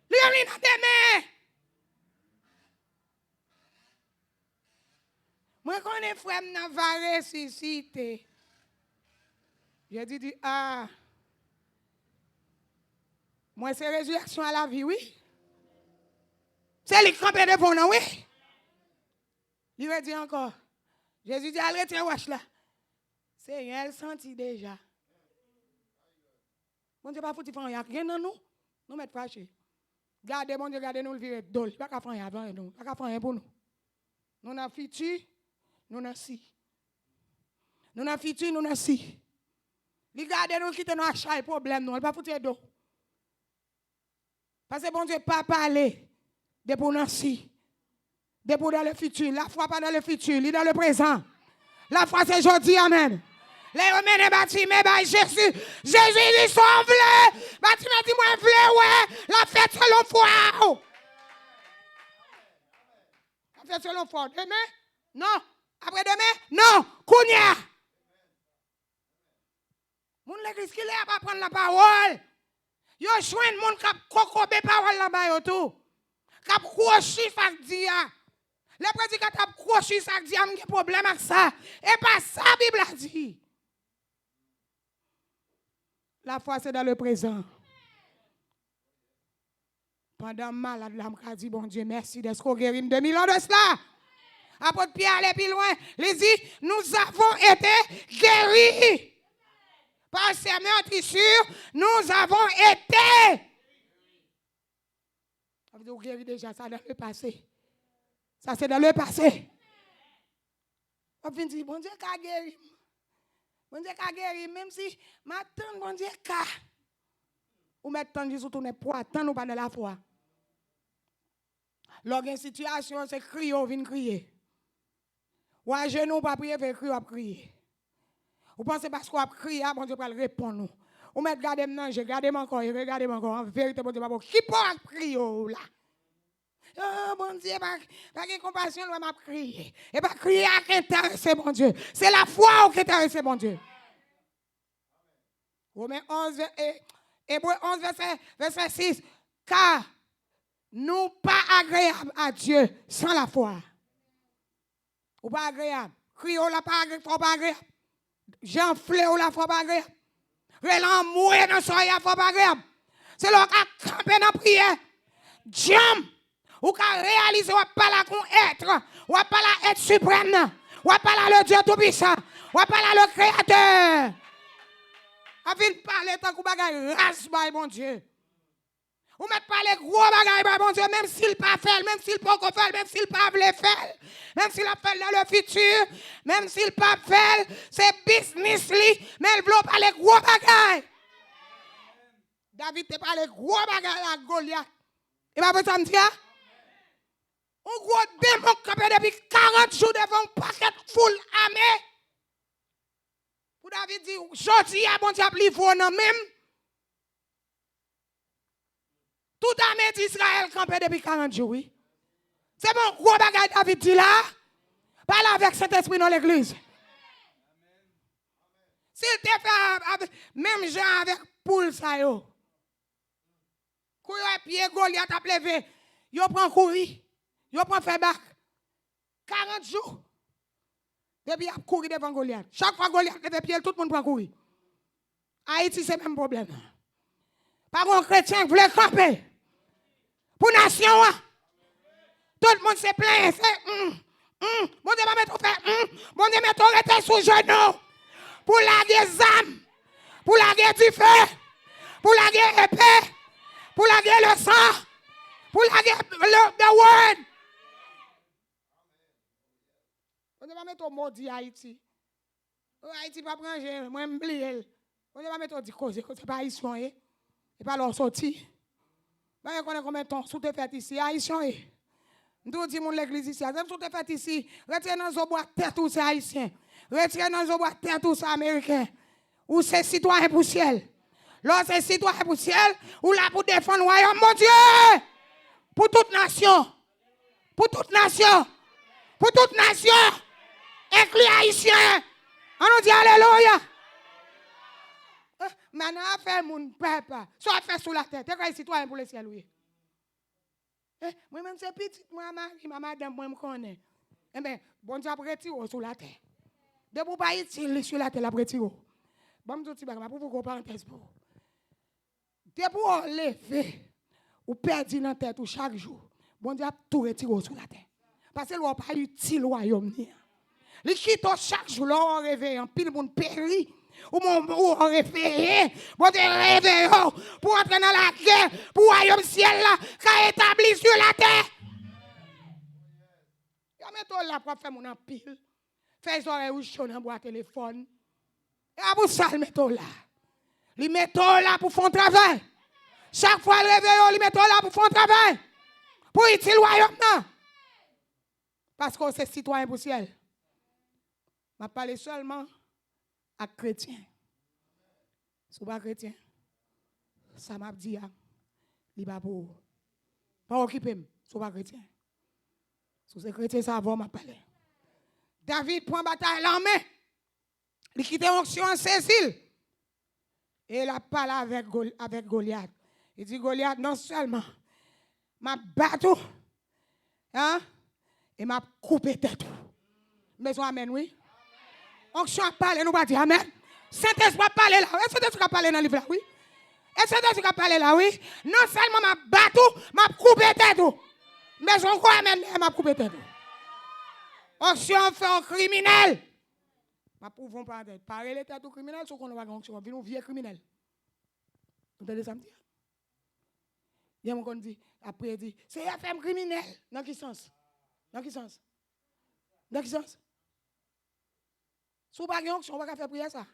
[SPEAKER 1] Lui, il est dans tes mains. Moi, quand les frères n'a va ressusciter. J'ai dit, ah. Moi, c'est résurrection à la vie, oui. C'est les campés devant nous, oui. Il va dire encore. Jésus dit, allez, tiens, wesh là. C'est elle senti déjà. Bon Dieu, pas foutu, il y a rien dans nous. Nous mettons fâchés. Gardez, mon Dieu, gardez nous le virer d'ol. Pas qu'à faire rien avant nous. Pas qu'à faire rien pour nous. Nous n'avons futur, nous n'avons si. Nous n'avons futur, nous n'avons si. Les gardez nous quitter nos achats et problèmes, nous. Pas foutre d'eau. Parce que bon Dieu, pas parler de pour nous si. De pour dans le futur. La foi pas dans le futur, il est dans le présent. La foi c'est aujourd'hui, amen. Les remènes bâtiments, Jésus. Jésus dit son vle. Bâtiment dit moi vle, ouais. La fête selon foi. La fête selon foi. Demain? Non. Après demain? Non. Kounia. Moun l'église qui est à prendre la parole. Yo joine moun k'ap kokobe parole là-bas yo tout. K'ap crochi ça dit a. Le prédicateur a crochi ça dit a un problème avec ça. Et pas ça Bible a dit. La foi c'est dans le présent. Pendant malade l'âme a dit bon Dieu merci d'être guéri 2000 ans de cela. Apôtre Pierre allait plus loin, il dit nous avons été guéris. Par ces meurtrissures, nous avons été. Ça veut dire guéri déjà, ça dans le passé. Ça c'est dans le passé. On vient dire, bon Dieu qu'a guéri. Bon Dieu qu'a guéri, même si m'attend, bon Dieu qu'a. Ou maintenant, Jésus tourne pour attendre ou pas de la foi. Lorsqu'il y a une situation, c'est crier, on vient crier. Ou à genoux, pas prier, fait crier, on crier. Vous pensez parce qu'on a crié, bon Dieu va répondre. Vous mettez garder maintenant, j'ai gardé encore, regardez encore. En vérité, bon Dieu va qui peut crier là? Oh bon Dieu, pas de compassion, on m'a crié. Et pas crier à qui intéresse bon Dieu. C'est la foi qui intéresse bon Dieu. Romains 11, Hébreux 11, verset 6. Car nous pas agréables à Dieu sans la foi. Ou pas agréable. Crier là, pas agréable. Jean Fléau la foi pas agréable. Relan mourir dans soya la foi pas agréable. C'est là qu'a camper dans prière. Jam ou qu'a réaliser ou pas la qu'on être, ou pas la être suprême, ou pas la le Dieu tout puissant, ou pas la le créateur. A vinn parler tant que bagay race by bon Dieu. Ou mettre parler gros bagay by bon Dieu même s'il pas fait, même s'il pas faire, même s'il pas veut faire, même s'il a fait dans le futur, même s'il pas fait, c'est business li, mais il veut parler gros bagay. David te parler gros bagay à Goliath. Et pas besoin de dire un gros démon campé depuis 40 jours devant un paquet full armé. Pour David dit, aujourd'hui, bon Dieu a livré non même. Tout armé d'Israël campé depuis 40 jours, oui. C'est bon gros bagage David dit là. Parle avec cet esprit dans l'église. S'il te fait même gens avec poule ça yo. Courir pied Goliath a levé. Yo prend courir. Yo prend faire bac. 40 jours. Depuis a courir devant Goliath. Chaque fois Goliath lève pied, tout le monde prend courir. Haïti c'est le même problème. Par contre chrétien qui voulait camper. Pour nation tout le monde se plaint, c'est bon Dieu va mettre fait bon Dieu mettre rester sous genou. Pour la guerre âmes, pour la guerre du feu, pour la guerre épée, pour la guerre le sang, pour la guerre the word. On va mettre au maudit Haïti. Haïti va prendre, moi m'oublier. On va mettre au dit cause, c'est pas haïtien et pas leur sorti. Bah connaît combien de temps sous te fait ici haïtien et. Nous dit mon l'église ici, même sous te fait ici, retirez dans zo bois terre tous ces haïtiens. Retirez dans zo bois terre tous ces américains. Ou ces citoyens pour ciel. Lorsque ces citoyens pour ciel, ou là pour défendre le royaume mon Dieu. Pour toute nation. Pour toute nation. Pour toute nation. Inclus haïtiens. On nous dit alléluia. Maintenant, faire mon peuple. Soit fait sous la tête. T'es quoi citoyen pour le ciel, oui. Moi-même, c'est petit. Moi, ma madame, moi, je connais. Eh bien, bon Dieu, après, retiré sous la terre. De vous pas utile sur la terre, après, retiré. Bon, je dis, pour vous parenthèse. De vous lever, ou perdre dans la tête chaque jour. Bon Dieu, tout retiré sous la terre. Parce que l'on pas utile au royaume. Il quitte chaque jour, l'on réveille, en pile, mon péri. Ou référé, pour te réveiller, pour entrer dans la guerre, pour royaume ciel là, qu'a établi sur la terre. Ya mettons là pour faire mon empile. Fais les oreilles chaud dans boîte téléphone. Et à vous ça, le mettons là. Li mettons là pour faire un travail. Chaque fois le réveil, li mettons là pour faire un travail. Pour utile royaume là. Parce qu'on c'est citoyen pour ciel. Je parle seulement à chrétien. Si vous pas chrétien, ça m'a dit, il va pour pas occuper, si vous pas chrétien. Si vous êtes chrétien, ça va m'a parler. David prend bataille l'armée. Il quitte l'onction en Cécile. Et il a parlé avec Goliath. Il dit, Goliath, non seulement m'a battu, hein, et m'a coupé tête. Mais amen, oui. Onction a parlé, nous va dire amen. Saint-Esprit a parlé là. Est-ce que Saint-Esprit a parlé dans le livre là? Oui. Est-ce que Saint-Esprit a parlé là? Oui. Non seulement m'a battu, m'a coupé tête. Mais on croit amen, m'a coupé tête. Onction fait un criminel. Ma pouvons pas parler les têtes au criminel, sauf qu'on va onction. Nous vieux criminel. Vous entendez ça me dire? Il y a mon dit, après il dit, c'est FM criminel. Dans quel sens? Dans quel sens? Dans quel sens? Si vous n'avez pas d'onction, on va faire prier ça.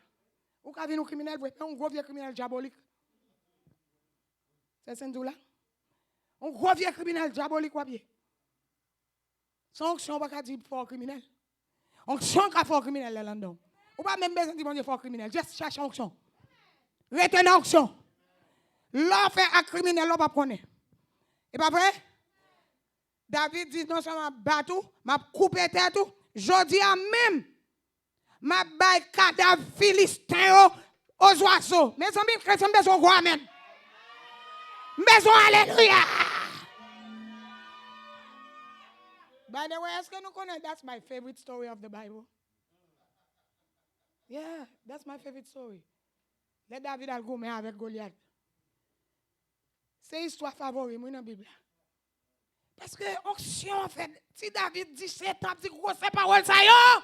[SPEAKER 1] Ou quand vous criminel, vous un gros vieux criminel diabolique. C'est ce là. Un gros vieux criminel diabolique, quoi bien. Sans onction, on va pas dire fort criminel. Onction qui a fort criminel là-dedans. Ou pas même besoin de dire fort criminel. Juste chercher onction. Retenez onction. L'on fait un criminel, l'on va prendre. Et pas vrai? David dit non seulement battu, m'a coupé tête, je dis à même, m'a baille cadavre philistin aux oiseaux. Mes amis chrétiens, besoin de amen. Besoin alléluia. By the way, est-ce que nous connaissons? That's my favorite story of the Bible. Yeah, that's my favorite story. Let David al go avec Goliath. C'est l'histoire favorite dans la Bible. Parce que onction en fait, si David dit 7 ans, dit grosse parole ça yo.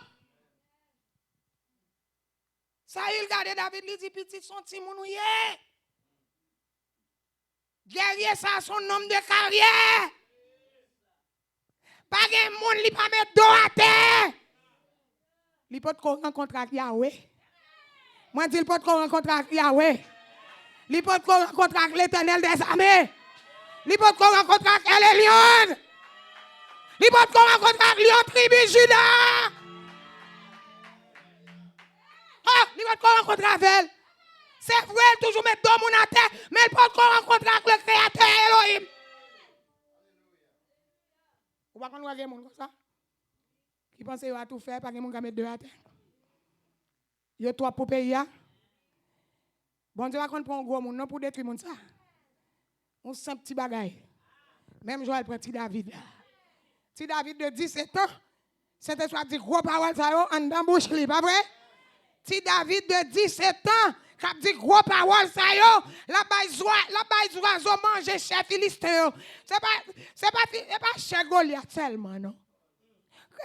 [SPEAKER 1] Ça il regarde David, il dit petit son petit mounouye. Guerrier ça son homme de carrière. Pas de monde li pas mettre dos à terre. Il peut rencontrer avec Yahweh. Moi dis il peut rencontrer avec Yahweh. Il peut rencontrer avec l'Éternel des armées. Il peut rencontrer avec Elion. Il peut rencontrer avec Lion tribu Juda. Ah, il peut rencontrer avec elle. C'est vrai, elle toujours mettre deux moun à terre, mais il peut rencontrer avec le Créateur Elohim. Vous ne pouvez pas voir comme ça? Qui pense qu'il va tout faire, pas que moun mettre deux à terre. Il y a trois pour payer. Bon Dieu va prendre un gros monde non pour détruire monde ça. On sent petit bagaille. Même Joël prend petit David là. Petit David de 17 ans, c'était soit dit gros parole ça yo en dans bouche li, pas vrai? Petit David de 17 ans, qui dit gros parole ça yo, la baille oiseau manger chef philistin. C'est pas chef Goliath seulement non.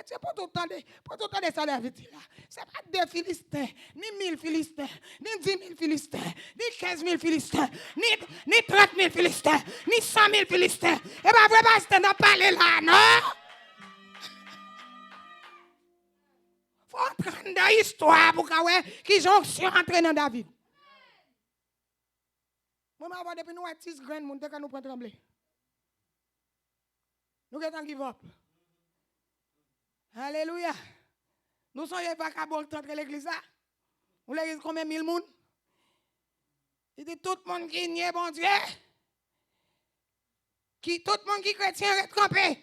[SPEAKER 1] C'est pas tout le temps de ça David là. C'est pas 2 Philistins, ni 1000 Philistins, ni 10 000 Philistins, ni 15 000 Philistins, ni 30 000 Philistins, ni 100 000 Philistins. Et bien vraiment, c'est dans parler là, non? Faut entrer dans l'histoire pour que qui jonction entrer dans David. Moi, je depuis nous 6 graines, nous devons nous prendre trembler. Nous devons give up. Alléluia. Nous sommes pas qu'à bon entre l'église là. Vous l'église combien 1000 moun? Il dit tout le monde qui nie bon Dieu. Tout le monde qui chrétien est campé.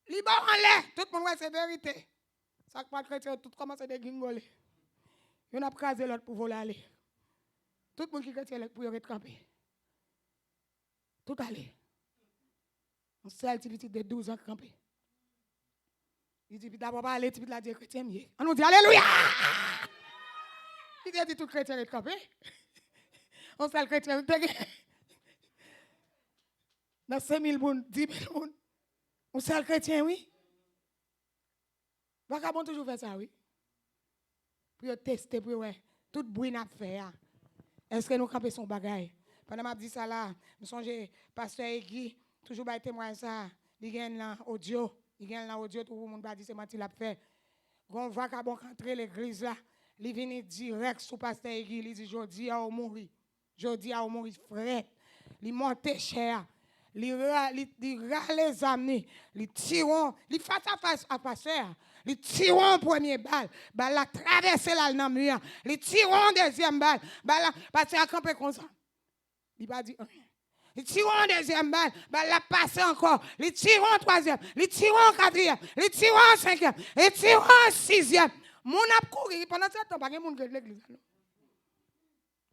[SPEAKER 1] Libre en l'air. Tout le monde ouais c'est vérité. Ça pas chrétien tout commence à dégringoler. Il a crasé l'autre pour voler aller. Tout le monde qui chrétien pour être campé. Tout aller. On seul petit de 12 ans campé. Il dit d'abord pas aller petit la dire chrétien mieux. On nous dit alléluia. Il dit tout chrétien est campé. On seul chrétien dans 5000 moun, 10 000 moun. On seul chrétien oui. Vagabond toujours fait ça oui. pour tester, pour ouais, tout bruit n'a fait. Est-ce que nous campons son bagage? Pendant que je dis ça là, je songe, pasteur Egui, toujours par témoin ça, il gagne là audio, tout le monde va dire c'est moi qui l'a fait. Gon va qu'à bon rentrer l'église là, il vient direct sur pasteur Egui, il dit jodi a mourir. Jodi a mourir frère. Il monte cher. Il râle les amis, il tire, il face à face à pasteur. Il tire en première balle, balle la traverser là dans mur. Il tire en deuxième balle, balle parce a campé comme ça. Il pas dit rien. Il tire en deuxième balle, balle la passe encore. Il tire en troisième, il tire en quatrième, il tire en cinquième, il tire en sixième. Mon a couru pendant ce temps, pas de monde qui est l'église.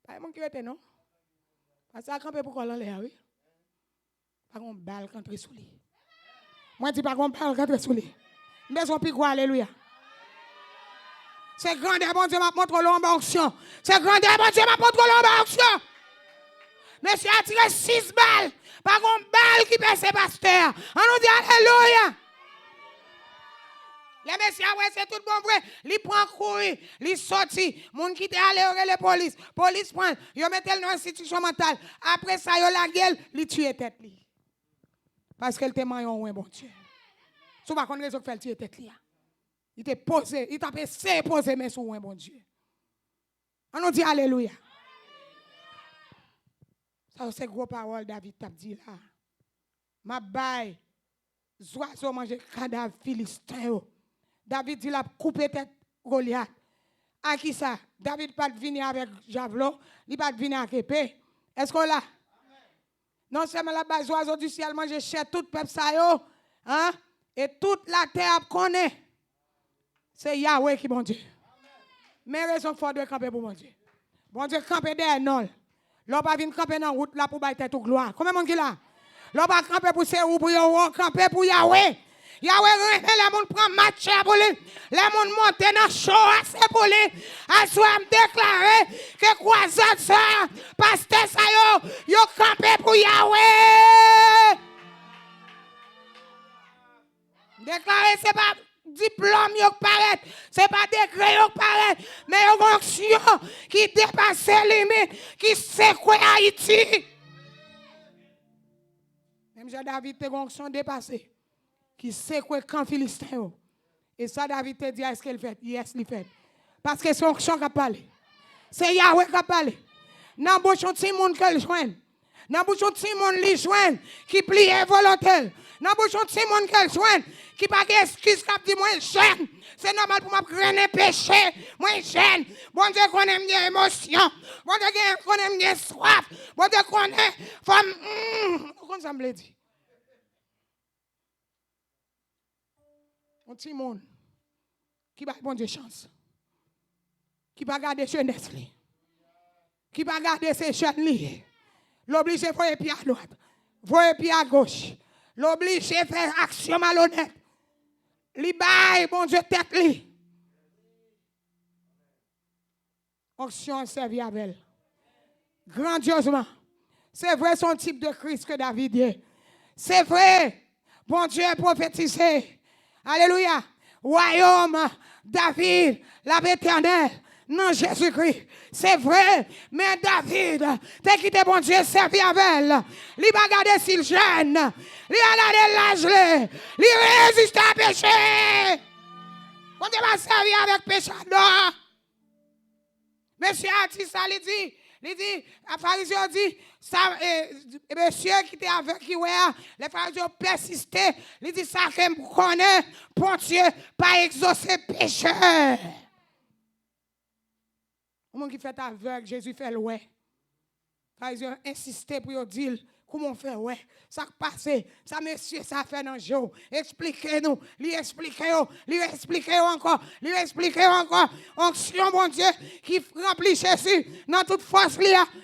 [SPEAKER 1] Pas de monde qui était non. Parce que ça campé pour qu'on l'air oui. Pas qu'on balle contre sous lui. Moi dis pas qu'on balle contre sous lui. Mais son pique alléluia. C'est grand bon Dieu m'a montré l'onction. C'est grand bon Dieu m'a montré l'onction. Monsieur a tiré 6 balles. Pas qu'on balle qui passe pasteur. On nous dit alléluia. Les messieurs, ouais, c'est tout bon vrai. Ils prend courir, ils sorti. Moun qui était allé au la police. Police prend, ils mettent dans l'institution mentale. Après ça, ils la gueule, ils tuent tête li. Parce qu'elle te maillon ouais bon Dieu. Si pas qu'on raison fait tuer tête li. Il te posé, il t'a passé poser mais sur un bon Dieu. On nous dit alléluia. Ça c'est gros parole David t'a dit là. Ma baille oiseau manger cadavre philistin. David dit la couper tête Goliath. À qui ça? David pas venir avec javelot, il pas venir avec épée. Est-ce qu'on là? Non seulement la base oiseau du ciel manger cher tout peuple ça yo, hein? Et toute la terre connaît. C'est Yahweh qui bon Dieu. Mais raison fort de camper pour mon Dieu. Bon Dieu camper derrière non. L'on pas venir camper dans route là pour bailler tête gloire. Combien de monde qui là? L'on pas camper pour c'est ou pour yo camper pour Yahweh. Yahweh, les gens prennent match pour lui. Les gens montent dans le show c'est pour lui. À soi, me déclarer que croisade ça, pasteur ça yo campé pour Yahweh. Déclarer, c'est pas diplôme qui paraît, c'est pas décret qui paraît, mais une onction qui dépasse les limites, qui secoue Haïti. Même Jean David, te onction dépassée. Qui sait quoi quand Philistin. Et ça, David te dit, est-ce qu'il fait? Yes, il fait. Parce que c'est onction qui a parlé. C'est Yahweh qui a parlé. Dans bouche de Simon qu'elle joigne. Dans bouche de Simon li joigne qui plie volontaire. Dans bouche de Simon qu'elle joigne qui pas d'excuse qui dit moi jeune. C'est normal pour moi grainer péché. Moi jeune. Bon Dieu connaît mes émotions. Bon Dieu connaît mes soif. Bon Dieu connaît femme comment ça me dit. Un petit monde qui va bon Dieu chance. Qui va garder jeunesse li. Qui va garder ses jeunes li. L'oblige à faire pied à droite. Voyer pied à gauche. L'oblige à faire action malhonnête. Li baille bon Dieu tête li. Action servi avec elle. Grandiosement. C'est vrai son type de Christ que David est. C'est vrai. Bon Dieu a prophétisé. Alléluia. Royaume, David, la éternelle. Non, Jésus-Christ. C'est vrai. Mais David, t'es quitté bon Dieu, servi avec elle. Il va garder s'il jeune. Il va garder l'âge. Il résiste à péché. Bon Dieu va servir avec péché. Non. Monsieur a dit ça, il dit, les pharisiens dit, ça, monsieur qui était avec qui, les pharisiens persistaient, il dit ça que me connaît, bon Dieu, pas exaucer péché. Au monde qui fait aveugle, Jésus fait le ouais. Les pharisiens insistaient pour dire, comment on fait, ouais, ça passe, ça monsieur, ça fait dans le jour. Expliquez-nous, lui expliquez encore. Onction, bon Dieu, qui remplit Jésus dans toute force,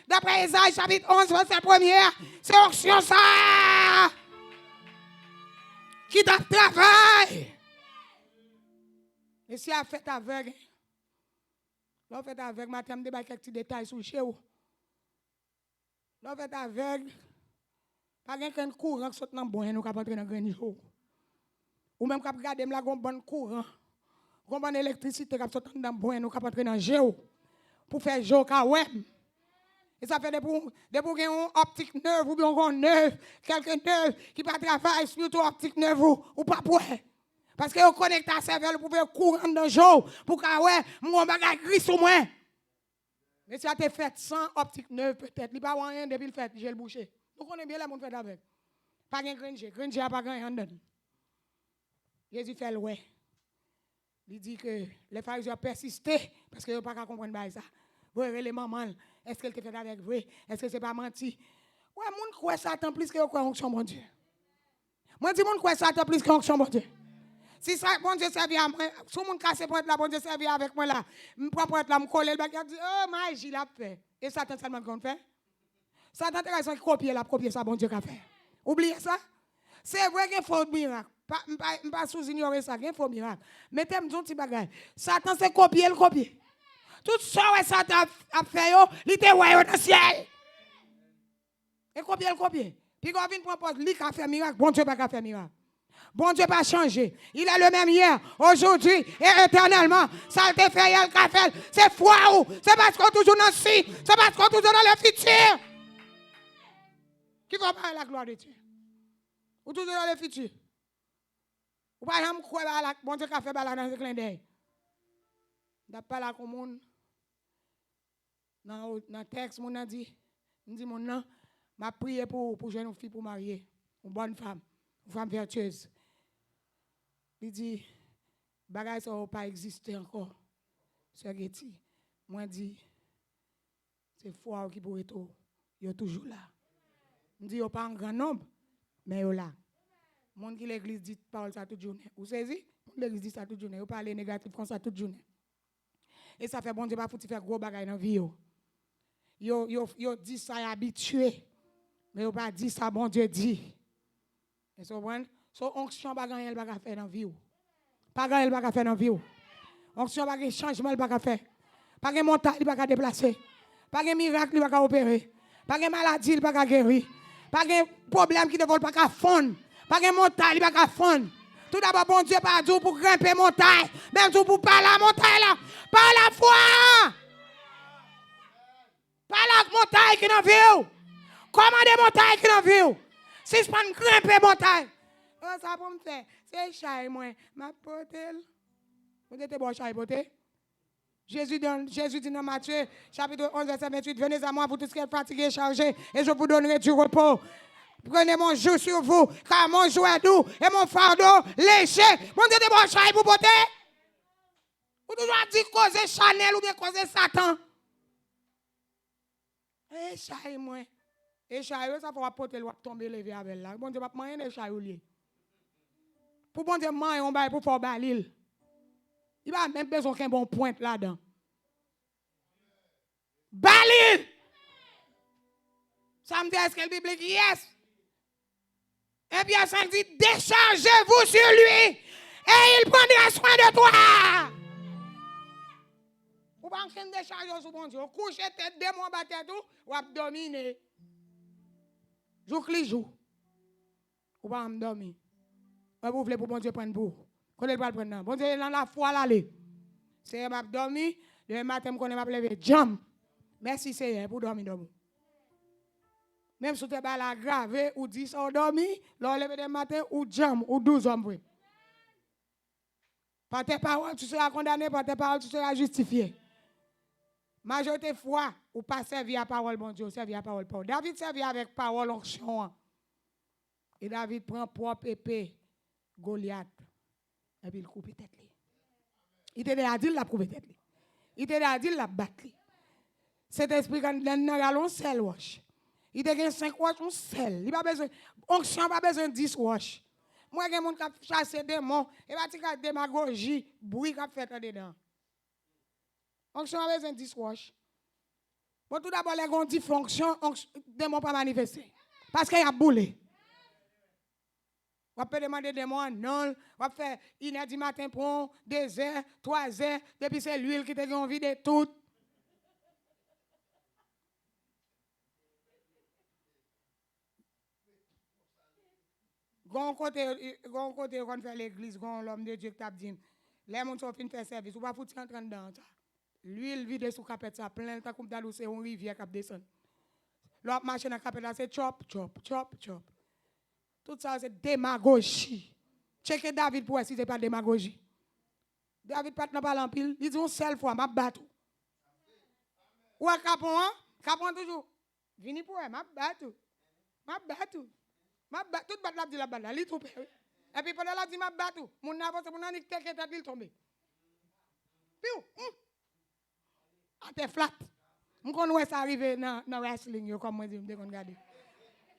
[SPEAKER 1] d'après Isaïe chapitre 11, verset 1er, c'est onction ça qui t'a travail. Et si a fait aveugle, l'on fait aveugle, matin, je débat quelques petits détails sur chez vous. L'on fait aveugle. Pas quelqu'un courant qui saute dans bon nous cap entrer dans grand jour. Ou même cap garder la gon bon courant. Comment l'électricité qui sorti dans bois nous capable entrer dans géo pour faire géo ka web. Et ça fait des pour une optique neuve ou bien un neuf, quelqu'un neuf qui pas travailler surtout optique neuve ou pas pour. Parce que vous connectez à serveur pour faire courant dans géo pour ka ouais mon bagage gris sur moi. Mais si tu fait 100 optique neuve peut-être, il pas rien depuis le fait, j'ai le boucher. Nous connaissons bien les monde fait avec. Pas de Granger a pas grand en dedans. Jésus fait le ouais. Il dit que les pharisiens persisté parce qu'ils n'ont pas comprendre ça. Vous voyez les mamans, est-ce qu'elle te fait avec vous? Est-ce que c'est pas menti? Ouais, moun croit Satan plus que vous croyez onction mon Dieu. Moi dis moun croit Satan plus que onction mon Dieu. Si ça bon Dieu servi à moi, si moun casse pointe là, bon Dieu servi avec moi là, me prend pointe là, me coller le bagage dit oh magie l'a fait. Et Satan seulement qu'on fait. Satan te raison copier ça bon Dieu qu'a fait. Oubliez ça. C'est vrai qu'il faut miracle. Pas sous-ignorer ça, il faut miracle. Mais t'aimes un petit bagage. Satan c'est copier le copier. Tout ça que Satan a fait, il était dans le ciel. Et copier le copier. Puis quand on vient proposer, lui qui a fait miracle, bon Dieu pas faire miracle. Bon Dieu pas changé. Il est le même hier, aujourd'hui et éternellement. Ça a été fait, il a fait. C'est foi ou. C'est parce qu'on est toujours dans le ci. C'est parce qu'on est toujours dans le futur. Qui va parler la gloire de Dieu? Ou toujours dans le futur? Ou pas jamais croire à la bon Dieu qui a fait dans le clin d'œil. D'après la commune, dans le texte, mon a dit, mon nom, m'a prié pour jeune fille pour marier, une bonne femme, une femme vertueuse. Il dit, bagay ça n'a pas existé encore. Sœur Getty, moi dit, c'est foi qui pourrait tout, il est toujours là. Il dit, il n'y a pas un grand nombre, mais il est là. Monde qui l'église dit parole ça toute journée. Vous savez? L'église dit ça toute journée. Vous parlez négatif comme ça toute journée. Et ça fait bon Dieu pas faut faire gros bagaille dans vie yo. Yo dit ça habitué. Mais yo pas dit ça bon Dieu dit. Et so bon, so onction bagaille elle pas faire dans vie ou. Pas grand elle pas faire dans vie ou. Onction bagaille changement elle pas faire. Pas de montagne il pas déplacer. Pas de miracle il pas opérer. Pas de maladie il pas guérir. Pas de problème qui ne vole pas fondre. Pas de montagne il pas fondre. Tout d'abord, bon Dieu, pas dit pour grimper montagne, même pour parler la montagne là, par la foi. Par la montagne qui n'en vit. Comment des montagnes qui n'en vit? Si je prends grimper montagne, oh, ça pour me faire, c'est chai moi, ma potel. Vous êtes bon chai potel? Jésus dit dans Matthieu, chapitre 11, verset 28, venez à moi, vous tous qui êtes fatigués, chargés, et je vous donnerai du repos. Prenez mon joug sur vous, car mon joug est doux et mon fardeau léger. Mon Dieu, de bon chai pour porter. Vous toujours dit causer Chanel ou bien causer Satan. Eh, chai, moi. Et chai, ça faut porter le tomber lever avec là. Bon Dieu, pas manger des chai ou lié. Pour bon Dieu, manger, on va pour faire balil. Il va même besoin qu'un bon point là-dedans. Balil! Ça me dit, est-ce que le Bible dit yes? Et bien, ça dit, déchargez-vous sur lui et il prendra soin de toi. Vous ne pouvez pas décharger sur bon Dieu. Vous couchez tête, deux mois, battre tout, vous avez dominé. Jour les jours. Vous ne pouvez pas dormir. Vous voulez pour bon Dieu prendre pour. Quand il va prendre, bon Dieu, dans la foi, là, c'est m'a dormi, le matin, je connais m'a lever. Jam. Merci, Seigneur, pour dormir. Même si tu es là grave, ou 10 heures dormi, l'on lever le matin, ou jam, ou 12 hommes. Par tes paroles, tu seras condamné, par tes paroles, tu seras justifié. Majorité fois, ou pas servir à parole, bon Dieu, servir à parole. David servit avec parole onction. Et David prend propre épée, Goliath, et puis il coupe tête. Il te dit la coupe tête. Il te dit la battre. Cet esprit, quand il a un seul wash. Il te dit 5 wash, un seul. Il n'a pas besoin, onction, pas besoin de 10 wash. Moi, j'ai des gens qui chassent des démons, et pas de démagogie, bruit qui fait dedans. Onction, pas besoin de 10 wash. Bon, tout d'abord, les gens disent fonction, démons pas manifester. Parce qu'il y a boulé. On peut demander des démons, non. On peut faire 1h du matin pour 2h, 3h, depuis c'est l'huile qui te donne envie de tout. Gon côté, on fait l'église, gon l'homme de Dieu qui t'a dit, Les gens sont fin faire service, ou pas foutre en train dedans. L'huile vide sous capette ça plein temps comme dans c'est une rivière qui descend. L'autre machine à capette là c'est chop chop chop chop. Tout ça c'est démagogie. Checkez David pour si c'est pas démagogie. David pas parler en pile, il dit une seule fois m'a battu. Ou à capon hein? Capon toujours. Vini pour m'a battu. M'a battu. M'a battu toute batte la dit la balle, il trompe. Et puis pendant la dit m'a battu, mon avance mon anik tête il tombe. Piou. A te flat. Je connais ça arriver dans wrestling comme moi dis me regarder.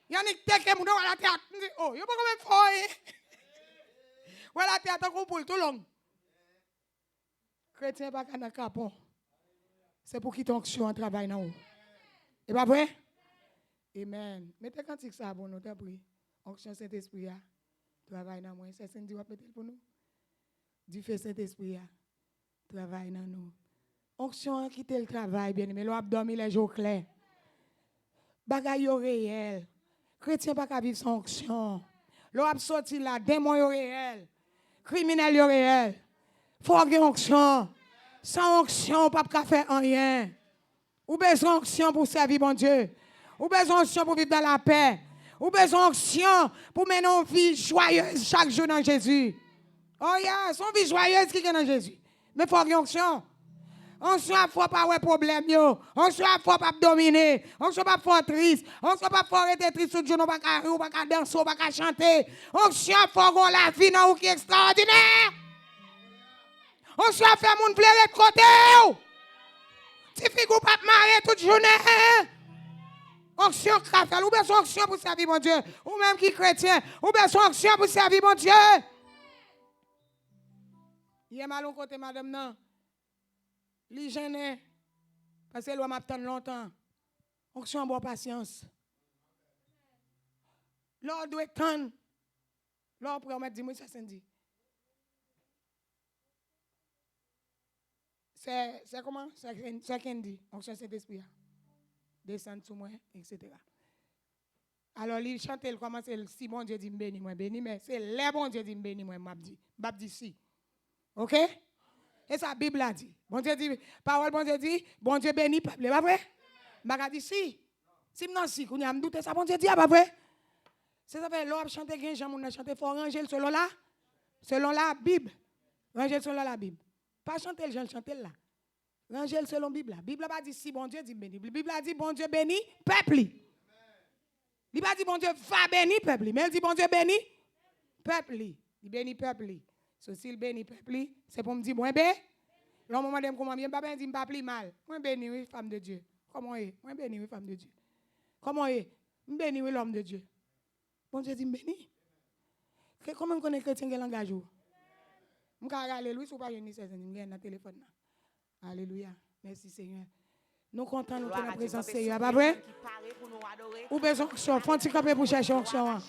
[SPEAKER 1] Yannick teke moun wala théâtre. Oh, yo pas comme fort. Wala théâtre ko pour tout long. Chrétien pas kana capon. C'est pour qui ton onction travail dans ou. Et pas vrai? Amen. Mettez cantique ça pour nous t'as pris. Onction Saint-Esprit a travail dans moi. C'est Cindy va mettre pour nous. Du fait Saint-Esprit a travail dans nous. Onction quitter le travail bien mais l'on dormi les jours clairs. Bagay yo réel. Chrétien pas qu'à vivre sans onction. L'on a sorti là démon yo réel. Criminel yo réel. Faut avoir onction. Sans onction pas qu'à faire rien. Ou besoin onction pour servir bon Dieu. Ou besoin onction pour vivre dans la paix. Ou besoin onction pour mener une vie joyeuse chaque jour dans Jésus. Oh yeah, son vie joyeuse qui est dans Jésus. Mais faut avoir onction. On soit fort pas ouais problème yo, on soit fort pas dominer, on soit pas fort triste, on soit pas fort être triste tout jour, on pas rire, on pas danser, on pas chanter. On soit fort gon la vie dans ou qui extraordinaire. On soit faire moun plaire de côté. Ti figou pas marrer toute journée. Onction crafel, ou besoin onction pour servir mon Dieu, ou même qui chrétien, ou besoin onction pour servir mon Dieu. Il y a mal au côté madame non. Li gêné parce que l'homme m'attend longtemps. Onction bonne patience. L'on doit attendre. L'on pour mettre 10 mois ça dit. C'est comment? C'est qu'un dit. Onction Saint-Esprit. Descendre sur moi, etc. Alors, il chante, il commence, si bon Dieu dit béni, moi béni, mais c'est les bon Dieu dit béni, moi m'a dit si. OK? Et ça, la Bible a dit. Bon Dieu dit, parole bon Dieu dit, bon Dieu béni, peuple, pas vrai? M'a dit si. Si m'nan si, qu'on y a m'douté ça, bon Dieu dit, pas vrai? C'est ça fait, l'homme chante, gen, j'aime on chanter, faut ranger selon la Bible. Ranger selon la Bible. Pas chanter, je chanter là. Ranger selon la Bible. La Bible pas dit si bon Dieu dit béni. La Bible a dit bon Dieu béni, peuple. Il pas dit bon Dieu va béni, peuple. Mais il dit bon Dieu béni, peuple. Il béni, peuple. Si il béni peuple, c'est pour me dire, moi béni. L'homme moment de comment bien, papa dit, pas plus mal. Moi béni, oui, femme de Dieu. Comment est? Moi béni, oui, femme de Dieu. Comment est? Je béni, oui, l'homme de Dieu. Bon Dieu dit, béni. Comment on connaît chrétien qui langage? Je vais aller, Louis, ou pas, je vais dans le téléphone. Alléluia. Merci Seigneur. Nous comptons nous dans la présence Seigneur. Pas vrai? Ou besoin onction, font petit camper pour chercher onction.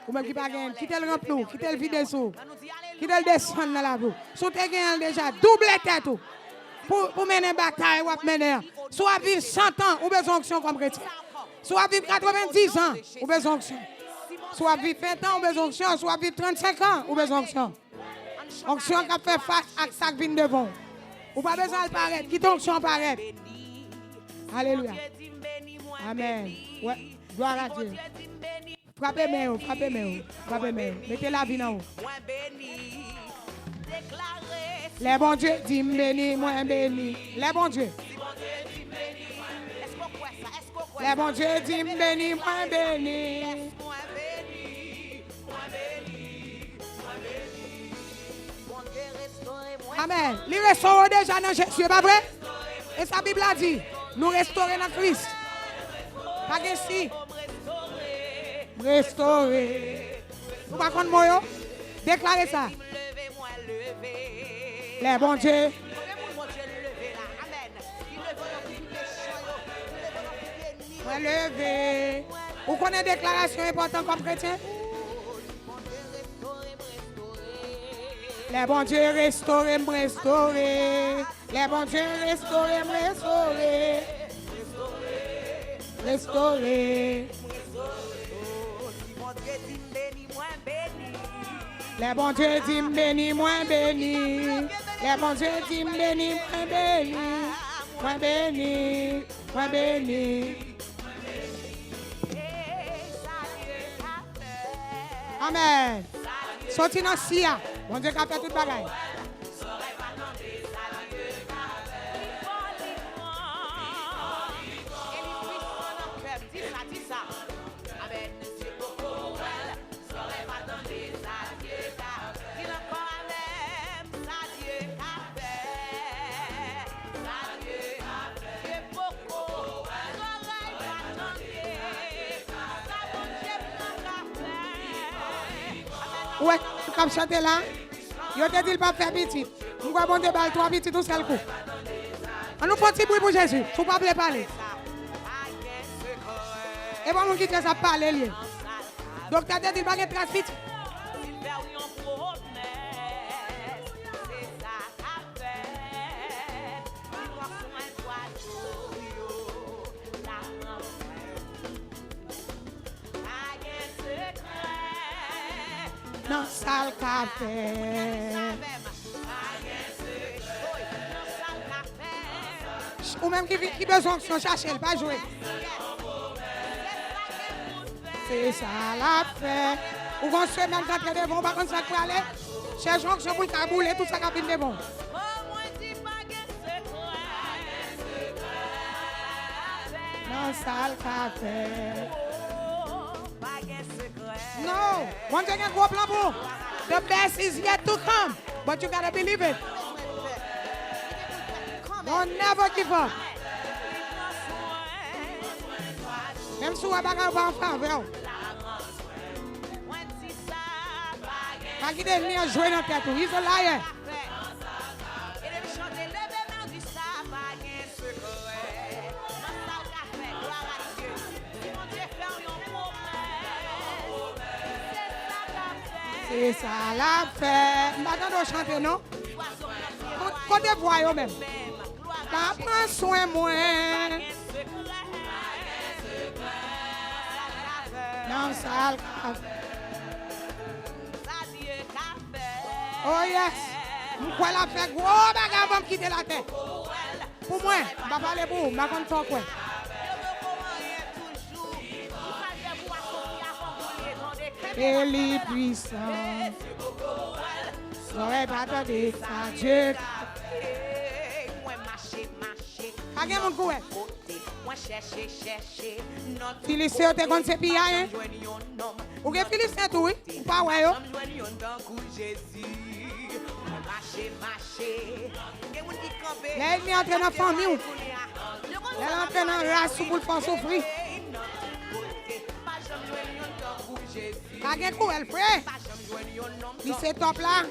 [SPEAKER 1] Ou même qui pas gagne, quittez le rempli, quittez le vide sous. Quittez le descendre dans la boue. Sous te gagne déjà double tête pour mener bataille ou mener. Soit vivre 100 ans, ou besoin onction comme chrétien. Soit vivre 90 ans, ou besoin onction. Soit vivre 20 ans, ou besoin onction, soit vivre 35 ans, ou besoin onction. Onction qui fait face à ça qui vient devant. Ou pas besoin de paraître, qui t'onction paraître. Alléluia. Amen. Ouais, gloire à Dieu. Frappez-moi, frappez-moi, frappez-moi. Mettez la vie en haut. Les bons dieux disent béni, moi béni. Les bons dieux. Les bons dieux disent béni, moi béni. Amen. Les restaurants déjà dans Jésus, pas vrai? Et sa Bible a dit, nous restaurer dans Christ. Pas que si. Restaurer. Vous pas contre moi? Déclarez ça. Les bons dieux. Moi lever. Vous connaissez une déclaration importante comme chrétien? Les bons dieux restaurer, me restaurer. Les bons dieux restaurer, me restaurer. Restaurer. Les bons dieux disent béni, moi béni. Les bons Dieu dit béni, moi béni, moi béni, moi béni. Amen. Sorti dans Sia. Bon Dieu qui a fait tout le bagage. Ouais, comme chanter là, yo te dit pas faire petit. On va bon débat trois petits tout seul coup. On nous petit bruit pour Jésus, faut pas parler. Et bon on quitte ça parler lié. Docteur te dit pas que trace petit. Non, sale café. Ou même qui besoin de chercher, elle pas jouer. C'est ça la fait. Ou qu'on se met dans le de bon, par contre ça peut aller. Cherchons que je pour cabouler tout ça qui est bon. Non, sale café. No, one thing I go up, the best is yet to come, but you gotta believe it. Don't never give up. Même si on va pas en faveur. Pas qu'il ait joué dans tête, he's a liar. C'est ça la fait. Maintenant, on chante, non? Côté voix, même. Prends soin, moi. Non, ça le café. Oh, yes. Je vais la faire gros bagarre avant de quitter la tête. Pour moi, je ne vais pas parler pour vous. Je ne vais pas faire quoi. Elle est puissante. N'aurait pas attendu ça, Dieu. Agé mon coué. Philistin, tu es contre ces pilles, hein? Ou que Philistin, tu, oui? Ou pas, ouais, yo? L'ennemi est entré dans la famille. Elle est entrée dans la race pour le faire souffrir. Agé coué, elle frère. Il s'est top là.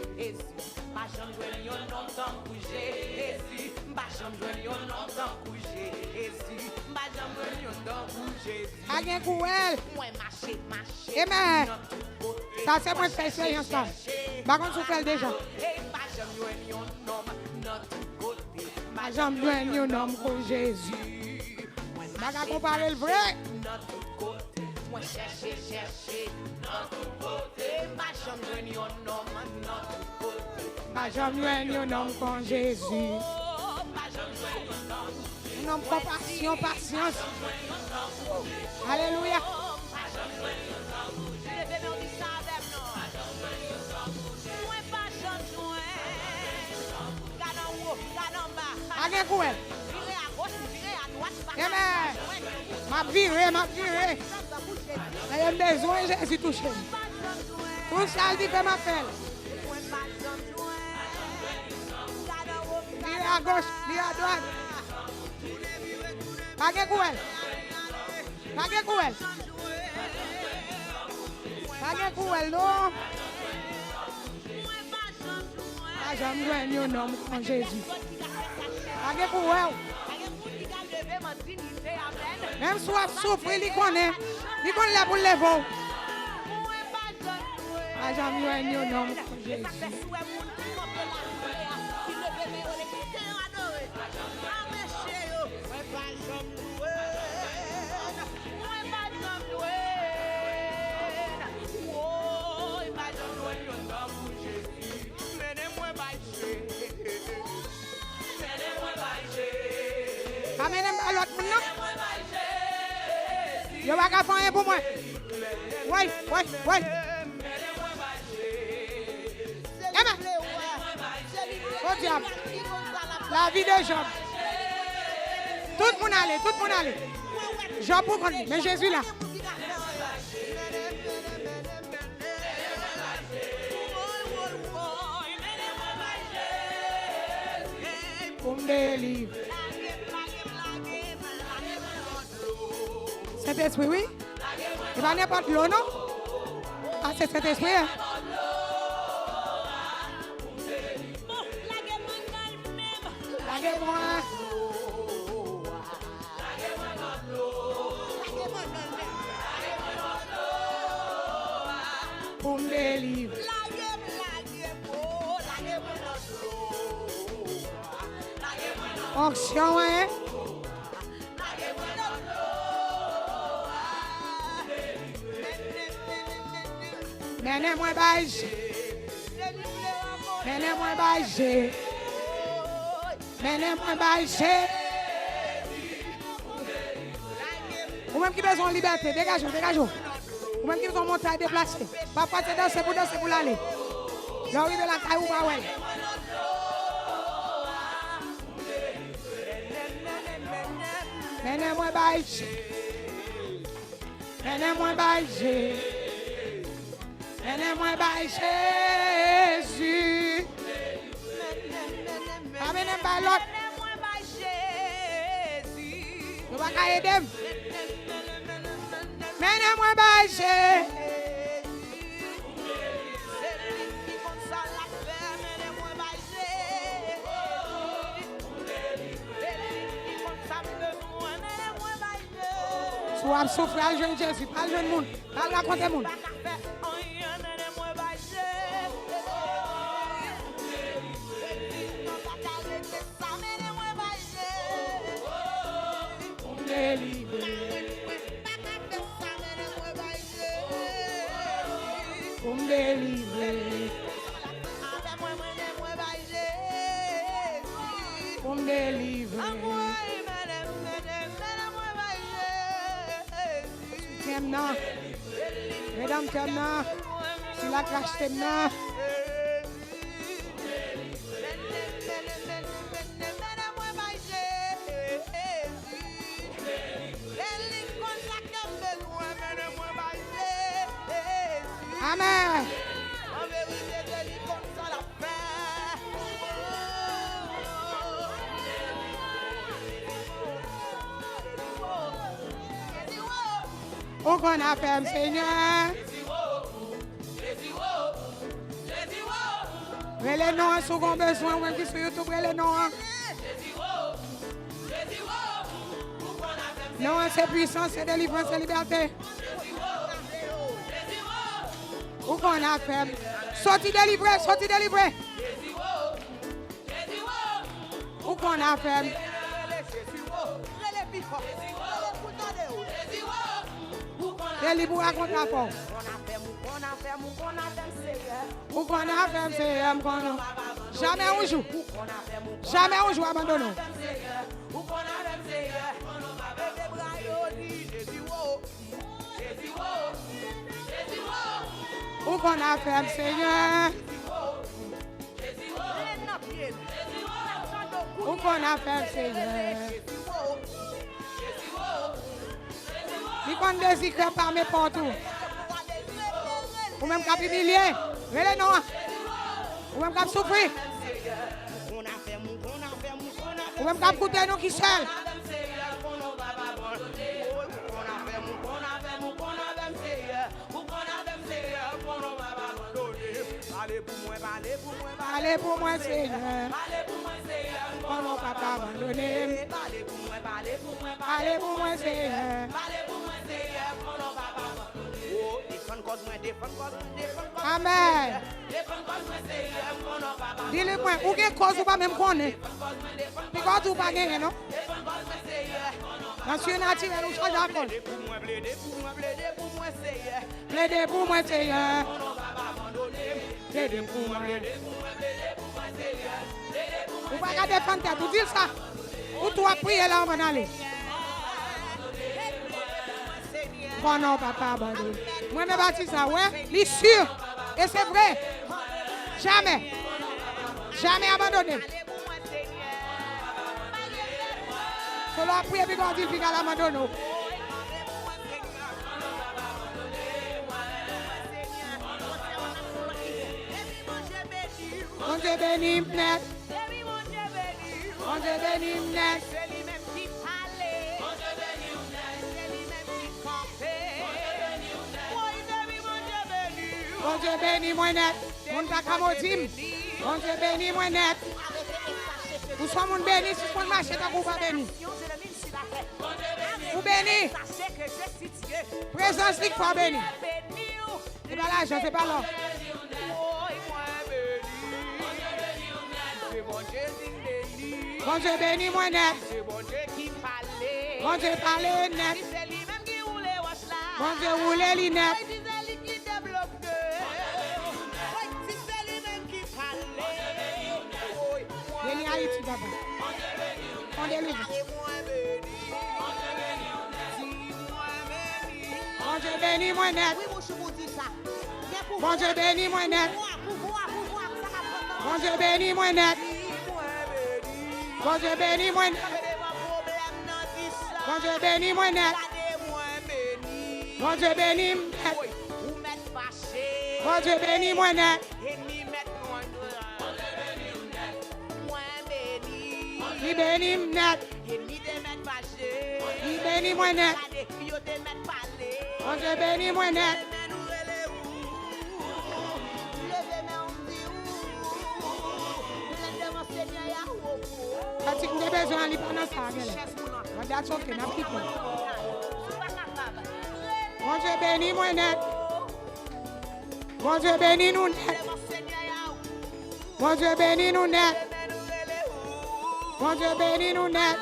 [SPEAKER 1] Agé coué. Amen. Ça c'est moi qui fais ça. Par contre, je fais déjà. J'aime bien un homme comme Jésus. Je vais comparer le vrai. Moi chercher notre côté, ma jambe un homme comme Jésus. Un homme compassion, patience. Alléluia. Allez, quoi? Ma viré. J'ai besoin de Jésus touché. Tout ça, il fait ma pelle. Vire à gauche, vire à droite. Pagé couel. Non. J'aime un homme comme Jésus. Pagé couel. Même si on souffre, il connaît. Il connaît pour les veaux. J'aime un homme comme Jésus. Je ne vais pas faire rien pour moi. Oui. Oh diable. La vie de Job. Tout le monde allait. Job pour connaître. Mais Jésus là. Pour me délivrer. Saint-Esprit, oui. Il va n'importe l'eau, non? Ah, c'est Saint-Esprit, hein? Laguez-moi. Pour me délivrer. Onction, hein? Menez-moi baille. Menez-moi baille. Menez-moi baille. Ou même qui besoin de liberté, dégagez. Ou même qui besoin de monter à déplacer. Pas passer danser pour l'aller. L'arrivée de la caille ou pas, ouais. Menez-moi baille. Menez-moi baille. Menez-moi baille Jésus. Amenez-moi baille l'autre. Je vais pas aider. Menez-moi baille Jésus. Tu vas souffrir à jeune Jésus, pas le jeune monde, pas le raconter monde. Pour me délivrer. Pour me délivrer. T'aimes, mesdames, t'aimes, si la crache t'aime, Amen. Où qu'on a fait, Seigneur? Les noms, si vous avez besoin, même qui sur YouTube, les noms. Non, c'est puissance, c'est délivrance, c'est liberté. Où qu'on a fait? Sorti délivré. Où qu'on a fait? Délivré à contre la porte. Où qu'on a fait, Seigneur? Jamais un jour abandonné. Où qu'on a fait, Seigneur? Où qu'on a fait, Seigneur? Il qu'on désire par mes portes. Ou même qu'à humilier. Relais non. Ou même qu'à souffrir. Ou même qu'à coûter nous qui seul. Allez pour moi, Seigneur. On ne va pas abandonner. Allez pour moi, Seigneur. Amen. Dis-le-moi, ou quelle cause ou pas même connaître. Pourquoi tu pas gagner, non? Monsieur naturel, ou change la cause. Plaidez pour moi, Seigneur. Plaidez pour moi. Vous ne pouvez pas défendre tête, vous dites ça. Ou tu vas prier là, on va aller. crois non, papa abandonné. Moi, je bâtis ça, ouais. Il est sûr. Et c'est vrai. Jamais. Jamais abandonné. Solo a prié, puis quand il dit qu'il abandonne. Mon Dieu béni, net. Mon Dieu béni, net. Mon Dieu béni, moi net. Mon kaka modim. Mon Dieu béni, moi net. Vous sommes mon béni, si vous marchez, vous pas béni. Vous béni. Présence, il faut béni. C'est pas l'argent, c'est pas l'or. Bon Dieu béni, moi net. Bon Dieu parle net. Bon Dieu roule li net. Béni Haïti d'abord. On délivre. Bon Dieu béni, moi net. Bon Dieu béni, moi net. Bon Dieu béni, moi net. Bon Dieu béni, moi net. Bon Dieu béni, moi net. Bon Dieu béni, net. Bon Dieu béni, moi net. Il béni, net. Il béni, moi net. Bon Dieu béni, moi net. Quand tu as besoin de prendre ça, that's okay, not people. Bon Dieu béni, moi net. Bon Dieu béni, nous net. Bon Dieu béni, nous net. Bon Dieu béni, nous net.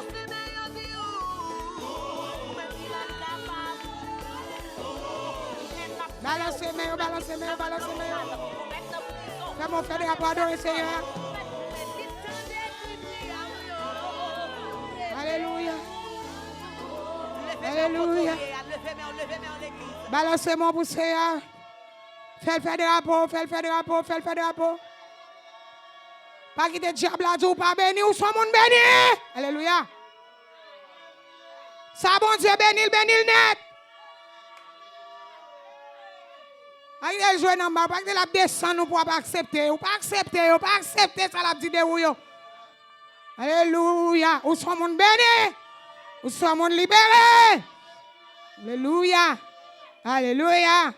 [SPEAKER 1] Balancez-moi, balancez-moi, balancez-moi. Fais mon frère de rapport adorer Seigneur. Alléluia. Alléluia. Balancez-moi pour Seigneur. Fais le faire de rapport, fais le faire de rapport, fais le faire de rapport. Pas quitter le diable là, ou pas béni, ou soit mon béni. Alléluia. Ça, bon Dieu, béni, béni le net. Il est joué dans le bas, pas que la descend, nous ne pas accepter. Ou pas accepter, ou pas accepter, ça l'a dit de vous. Alléluia. Ou soit mon béni, ou soit mon libéré. Alléluia. Alléluia.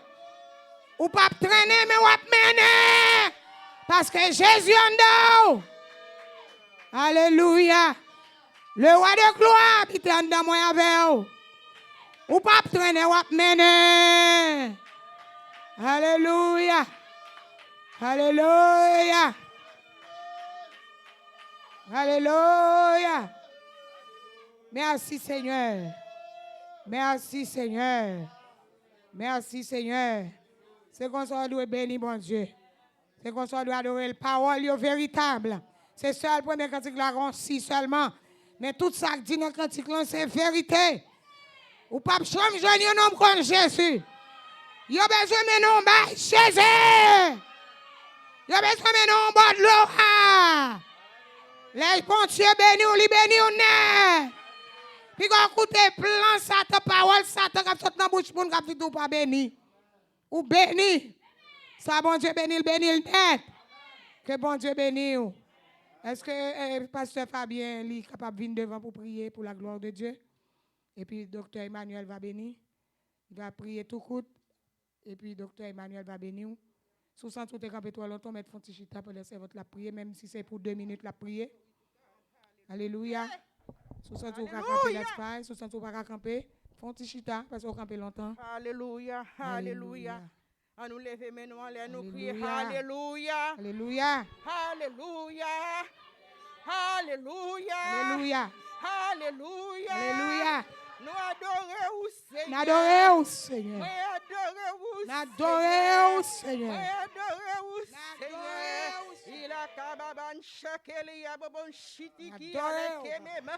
[SPEAKER 1] Ou pas traîner, mais ou pas mener. Parce que Jésus en dedans. Alléluia. Le roi de gloire habite en dedans moi avec vous. Ou pas traîner, ou pas mener. Alléluia. Alléluia. Alléluia. Merci Seigneur. Merci Seigneur. Merci Seigneur. C'est comme ça qu'on doit bénir bon Dieu. C'est comme ça qu'on doit adorer la parole véritable. C'est ça le premier cantique là, si seulement. Mais tout ça que dit dans le cantique là, c'est vérité. Ou pas changer un nom comme Jésus. Il y a besoin de nom bah Jésus. Il y a besoin de nom bah de l'eau. Les bons Dieu bénis ou li bénis ou ne. Puis quand écoute plan Satan parole Satan qui sort dans bouche pour qui tout pas béni. Ou béni. Ça bon Dieu béni le net. Que bon Dieu béni ou. Est-ce que pasteur Fabien est capable de venir devant pour prier pour la gloire de Dieu? Et puis docteur Emmanuel va bénir. Il va prier tout court. Et puis docteur Emmanuel va bénir. Sous ça tout est campé toi longtemps mettre font chita pour laisser votre la prier même si c'est pour 2 minutes la prier. Alléluia. Sous ça tout camper l'espace, sous ça tout pas camper, font chita parce qu'on camper longtemps.
[SPEAKER 2] Alléluia. Alléluia. À nous lever maintenant, à nous crier alléluia.
[SPEAKER 1] Alléluia.
[SPEAKER 2] Alléluia. Alléluia.
[SPEAKER 1] Alléluia.
[SPEAKER 2] Alléluia.
[SPEAKER 1] Alléluia.
[SPEAKER 2] Nous adorons Seigneur.
[SPEAKER 1] Nous adorons Seigneur.
[SPEAKER 2] Nous
[SPEAKER 1] adorons Seigneur.
[SPEAKER 2] Nous adorons Seigneur. Il a kababan shakeli ya babon shitiki avec même.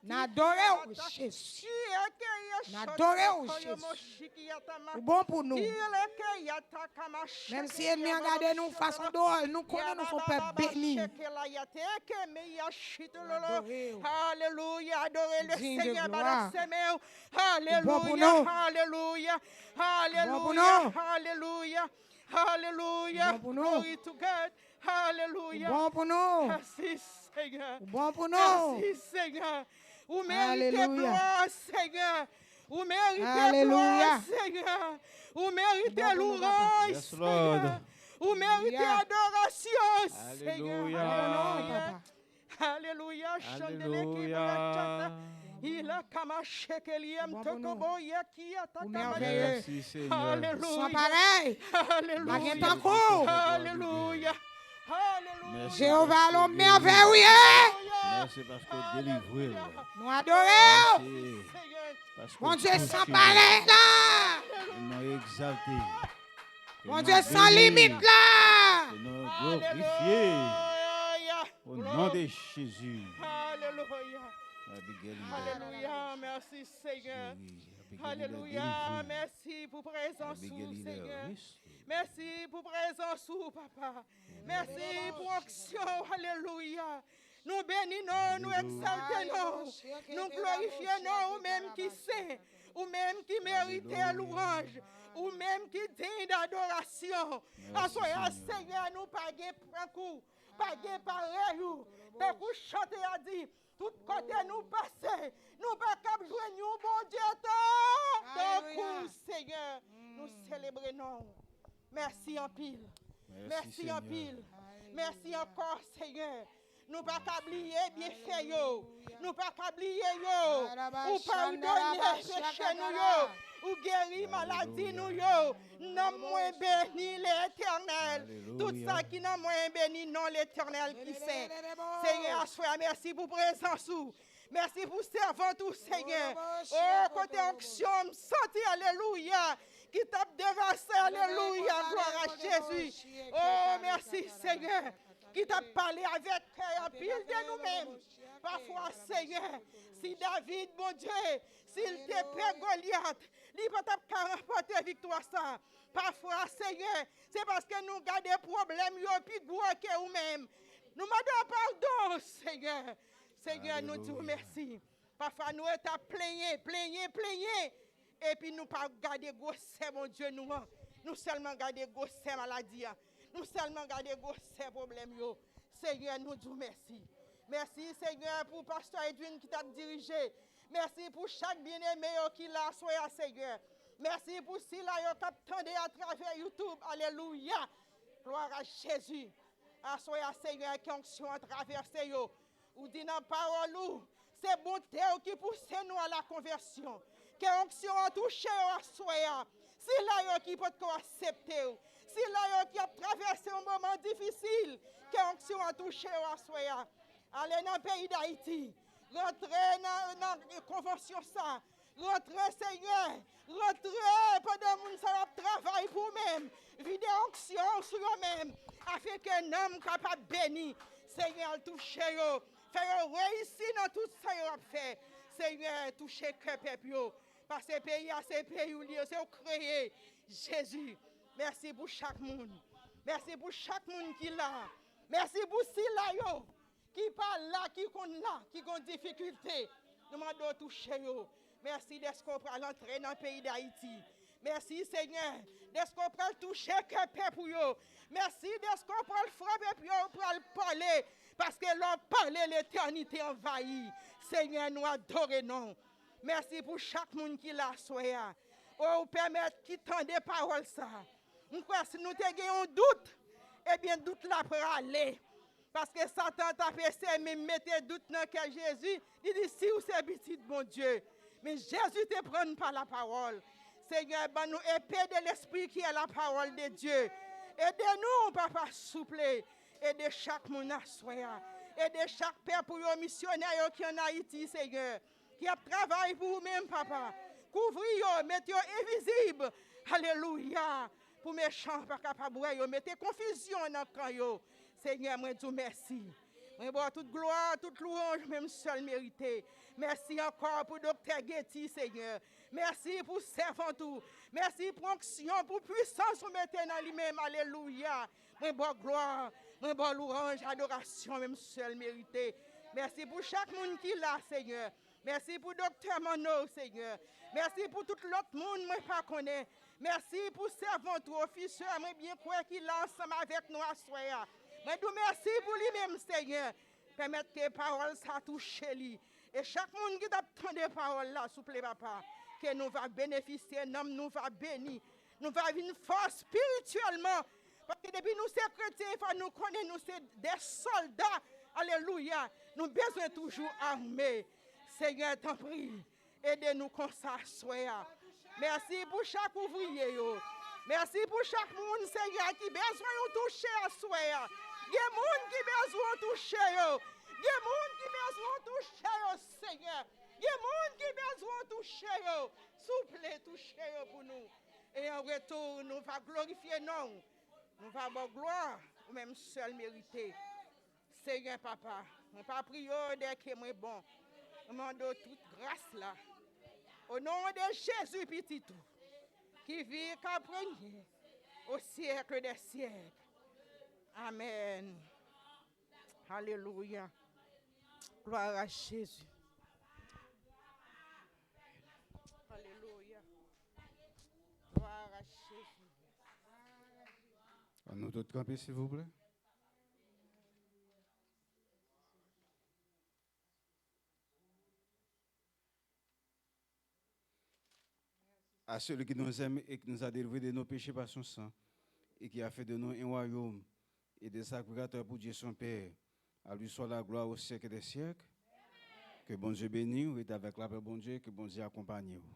[SPEAKER 1] N'adore au Jésus. N'adore au Jésus. C'est bon pour nous. Même si l'ennemi a regardé nous façon dehors, nous connaissons nous sommes pas bénis.
[SPEAKER 2] Alléluia, adorez le
[SPEAKER 1] Digne de
[SPEAKER 2] Seigneur,
[SPEAKER 1] gloire.
[SPEAKER 2] Alléluia,
[SPEAKER 1] Bon pour nous.
[SPEAKER 2] alléluia,
[SPEAKER 1] Bon pour
[SPEAKER 2] alléluia,
[SPEAKER 1] nous.
[SPEAKER 2] alléluia, alléluia.
[SPEAKER 1] Bon pour nous.
[SPEAKER 2] Glory to God, alléluia.
[SPEAKER 1] Bon pour nous.
[SPEAKER 2] Merci Seigneur.
[SPEAKER 1] Bon pour nous.
[SPEAKER 2] Merci Seigneur. Vous méritez
[SPEAKER 1] Alléluia.
[SPEAKER 2] gloire, Seigneur. Vous méritez
[SPEAKER 1] Alléluia.
[SPEAKER 2] gloire, Seigneur. Vous méritez
[SPEAKER 1] Bon pour nous, papa.
[SPEAKER 2] louange,
[SPEAKER 3] Yes, Lord.
[SPEAKER 2] Seigneur. Vous méritez
[SPEAKER 1] Alléluia.
[SPEAKER 2] adoration, Seigneur.
[SPEAKER 3] Alléluia.
[SPEAKER 2] Alléluia. Alléluia. Chandele ki barachata. Il a kama shekeliem
[SPEAKER 1] Bon pour nous.
[SPEAKER 2] tokobo yaki
[SPEAKER 1] Vous
[SPEAKER 2] atakama.
[SPEAKER 1] merveilleux.
[SPEAKER 3] Merci, Seigneur.
[SPEAKER 1] Sans
[SPEAKER 2] Alléluia.
[SPEAKER 1] pareil.
[SPEAKER 2] Alléluia.
[SPEAKER 1] Pas qu'un court.
[SPEAKER 2] Alléluia. Alléluia.
[SPEAKER 3] Merci.
[SPEAKER 1] Jéhovah l'homme merveilleux.
[SPEAKER 3] Merci parce que vous délivrez.
[SPEAKER 1] Nous adorons.
[SPEAKER 3] Merci
[SPEAKER 2] Seigneur.
[SPEAKER 3] parce que
[SPEAKER 1] Mon Dieu,
[SPEAKER 3] vous
[SPEAKER 1] sans
[SPEAKER 3] touchez.
[SPEAKER 1] pareil là.
[SPEAKER 3] Ils m'ont exalté. Ils
[SPEAKER 1] Mon
[SPEAKER 3] m'ont
[SPEAKER 1] Dieu, sans
[SPEAKER 3] béni.
[SPEAKER 1] limite là.
[SPEAKER 3] Ils m'ont glorifié.
[SPEAKER 2] Alléluia.
[SPEAKER 3] Au nom de Jésus.
[SPEAKER 2] Alléluia.
[SPEAKER 3] Abigail,
[SPEAKER 2] Alléluia. Merci Seigneur.
[SPEAKER 3] Abigail,
[SPEAKER 2] Alléluia.
[SPEAKER 3] délivré.
[SPEAKER 2] Merci pour présence
[SPEAKER 3] Abigail,
[SPEAKER 2] sous Seigneur.
[SPEAKER 3] restaure.
[SPEAKER 2] Merci pour présence sous Papa. Merci pour action. Alléluia. Nous bénissons, nous exaltons, nous glorifions, ou même qui sait, ou même qui mérite louange, ou même qui digne d'adoration. Assoya Seigneur, nous pas de coup, pas de pareil. Tant que chanter a dit, tout côté nous passer, nous pas cap jouer nous bon Dieu tant que Seigneur, nous célébrons. Merci en pile. Merci en
[SPEAKER 3] Seigneur.
[SPEAKER 2] pile. Merci encore Seigneur. Nous pas oublier bien fait yo. Nous pas oublier yo. Ou pardonner péché nous yo. Ou guérir maladie nous yo. Non moins béni l'Éternel. Tout ça qui n'a moins béni non l'Éternel qui sait. Seigneur, sois merci pour présence ou. Merci pour servant tout Seigneur. Oh côté onction, santé alléluia. Qui t'a dévassé alléluia gloire à Jésus. Oh merci Seigneur. Qui t'a parlé avec cœur pile de nous-mêmes. Parfois, Seigneur, si David, mon Dieu, s'il te paie Goliath, il peut pas remporter victoire ça. Parfois, Seigneur, c'est parce que nous avons des problèmes, plus gros que nous-mêmes. Nous demandons pardon, Seigneur. Seigneur, nous disons merci. Parfois, nous sommes plaignés. Et puis, nous ne pas garder gros, mon Dieu, nous seulement garder gros, maladie. Nous seulement garder ces problèmes. Seigneur, nous disons merci. Merci, Seigneur, pour Pasteur Edwin qui t'a dirigé. Merci pour chaque bien-aimé qui l'a soya, Seigneur. Merci pour ceux-là qui attendent à travers YouTube. Alléluia. Gloire à Jésus. Soya, Seigneur, qui ont traversé. Ou dit dans la parole, c'est bonté qui pousse nous à la conversion. Qui ont touché à soya. C'est là qui peut accepter. Si là qui a traversé un moment difficile, qui a touché à Soya, allez dans le pays d'Haïti, rentrez dans la convention ça, rentrez Seigneur, rentrez pendant que ça travail pour vous-même, videz onction sur vous-même, afin qu'un homme capable de bénir, Seigneur, touchez vous, faire réussir dans tout ça que vous fait, Seigneur, touchez que peuple, parce que pays à ces pays où c'est créé, Jésus. Merci pour chaque monde. Merci pour chaque monde qui est là. Merci pour ceux là qui parlent là, qui sont là, qui ont des difficultés. Nous demandons toucher yo. Merci d'être qu'on peut l'entrer dans le pays d'Haïti. Merci Seigneur d'être qu'on peut toucher que peuple yo. Merci d'être qu'on peut le frapper puis on peut le parler parce que l'on parle l'éternité envahie. Seigneur, nous adorons non. Merci pour chaque monde qui est là soya. Oh permettre qui tend des paroles ça. Si nous avons un doute, eh bien, doute là pour aller. Parce que Satan t'a fait mais mettez doute dans que Jésus, il dit si vous êtes petit de mon Dieu. Mais Jésus te prend par la parole. Seigneur, ben nous épée de l'esprit qui est la parole de Dieu. Aidez-nous, papa, souple. Aidez chaque monde à soi. Aidez chaque père pour les missionnaires qui en Haïti, Seigneur. Qui a travaillé pour vous-même, papa. Couvrez-vous, mettez-vous invisibles. Alléluia. Pour mes chants, pas capable de mettez confusion dans le camp. Seigneur, moi, dis merci. Mais bon, toute gloire, toute louange, même seul mérité. Merci encore pour Docteur Getty, Seigneur. Merci pour servant tout. Merci pour onction, pour puissance, pour mettre dans lui-même. Alléluia. Mais bon, gloire, mais bon, louange, adoration, même seul mérité. Merci pour chaque monde qui est là, Seigneur. Merci pour Docteur Mano, Seigneur. Merci pour tout l'autre monde, moi pas connais. Merci pour servant tout, officier, moi bien quoi qu'il est ensemble avec nous à soir. Mais nous merci pour lui-même, Seigneur. Permettre que les paroles ça touche lui. Et chaque monde qui attend des paroles là, s'il vous plaît, papa, que nous va bénéficier, nous va bénir. Nous va avoir une force spirituellement. Parce que depuis nous sommes chrétiens, il faut nous connaître, nous sommes des soldats. Alléluia. Nous avons besoin toujours armés. Seigneur, t'en prie. Aidez-nous comme ça, soya. Merci pour chaque ouvrier. Merci pour chaque monde, Seigneur, qui a besoin de toucher à soya. Il y a des gens qui ont besoin de toucher. Il y a des gens qui ont besoin de toucher, Seigneur. Il y a des gens qui ont besoin de toucher. S'il vous plaît, touchez pour nous. Et en retour, nous allons glorifier nous. Nous allons avoir gloire, ou même seul mérité. Seigneur, papa, je ne pas prier dès que je suis bon. Je demande toute grâce là. Au nom de Jésus, petit tout, qui vit qu'après au siècle des siècles. Amen. Alléluia. Gloire à Jésus. Alléluia. Gloire à Jésus.
[SPEAKER 3] À nous tous camper, s'il vous plaît. À celui qui nous aime et qui nous a délivrés de nos péchés par son sang, et qui a fait de nous un royaume et des sacrificateurs pour Dieu son Père. À lui soit la gloire au siècle des siècles. Que bon Dieu bénisse, et avec la paix, bon Dieu, que bon Dieu accompagne vous.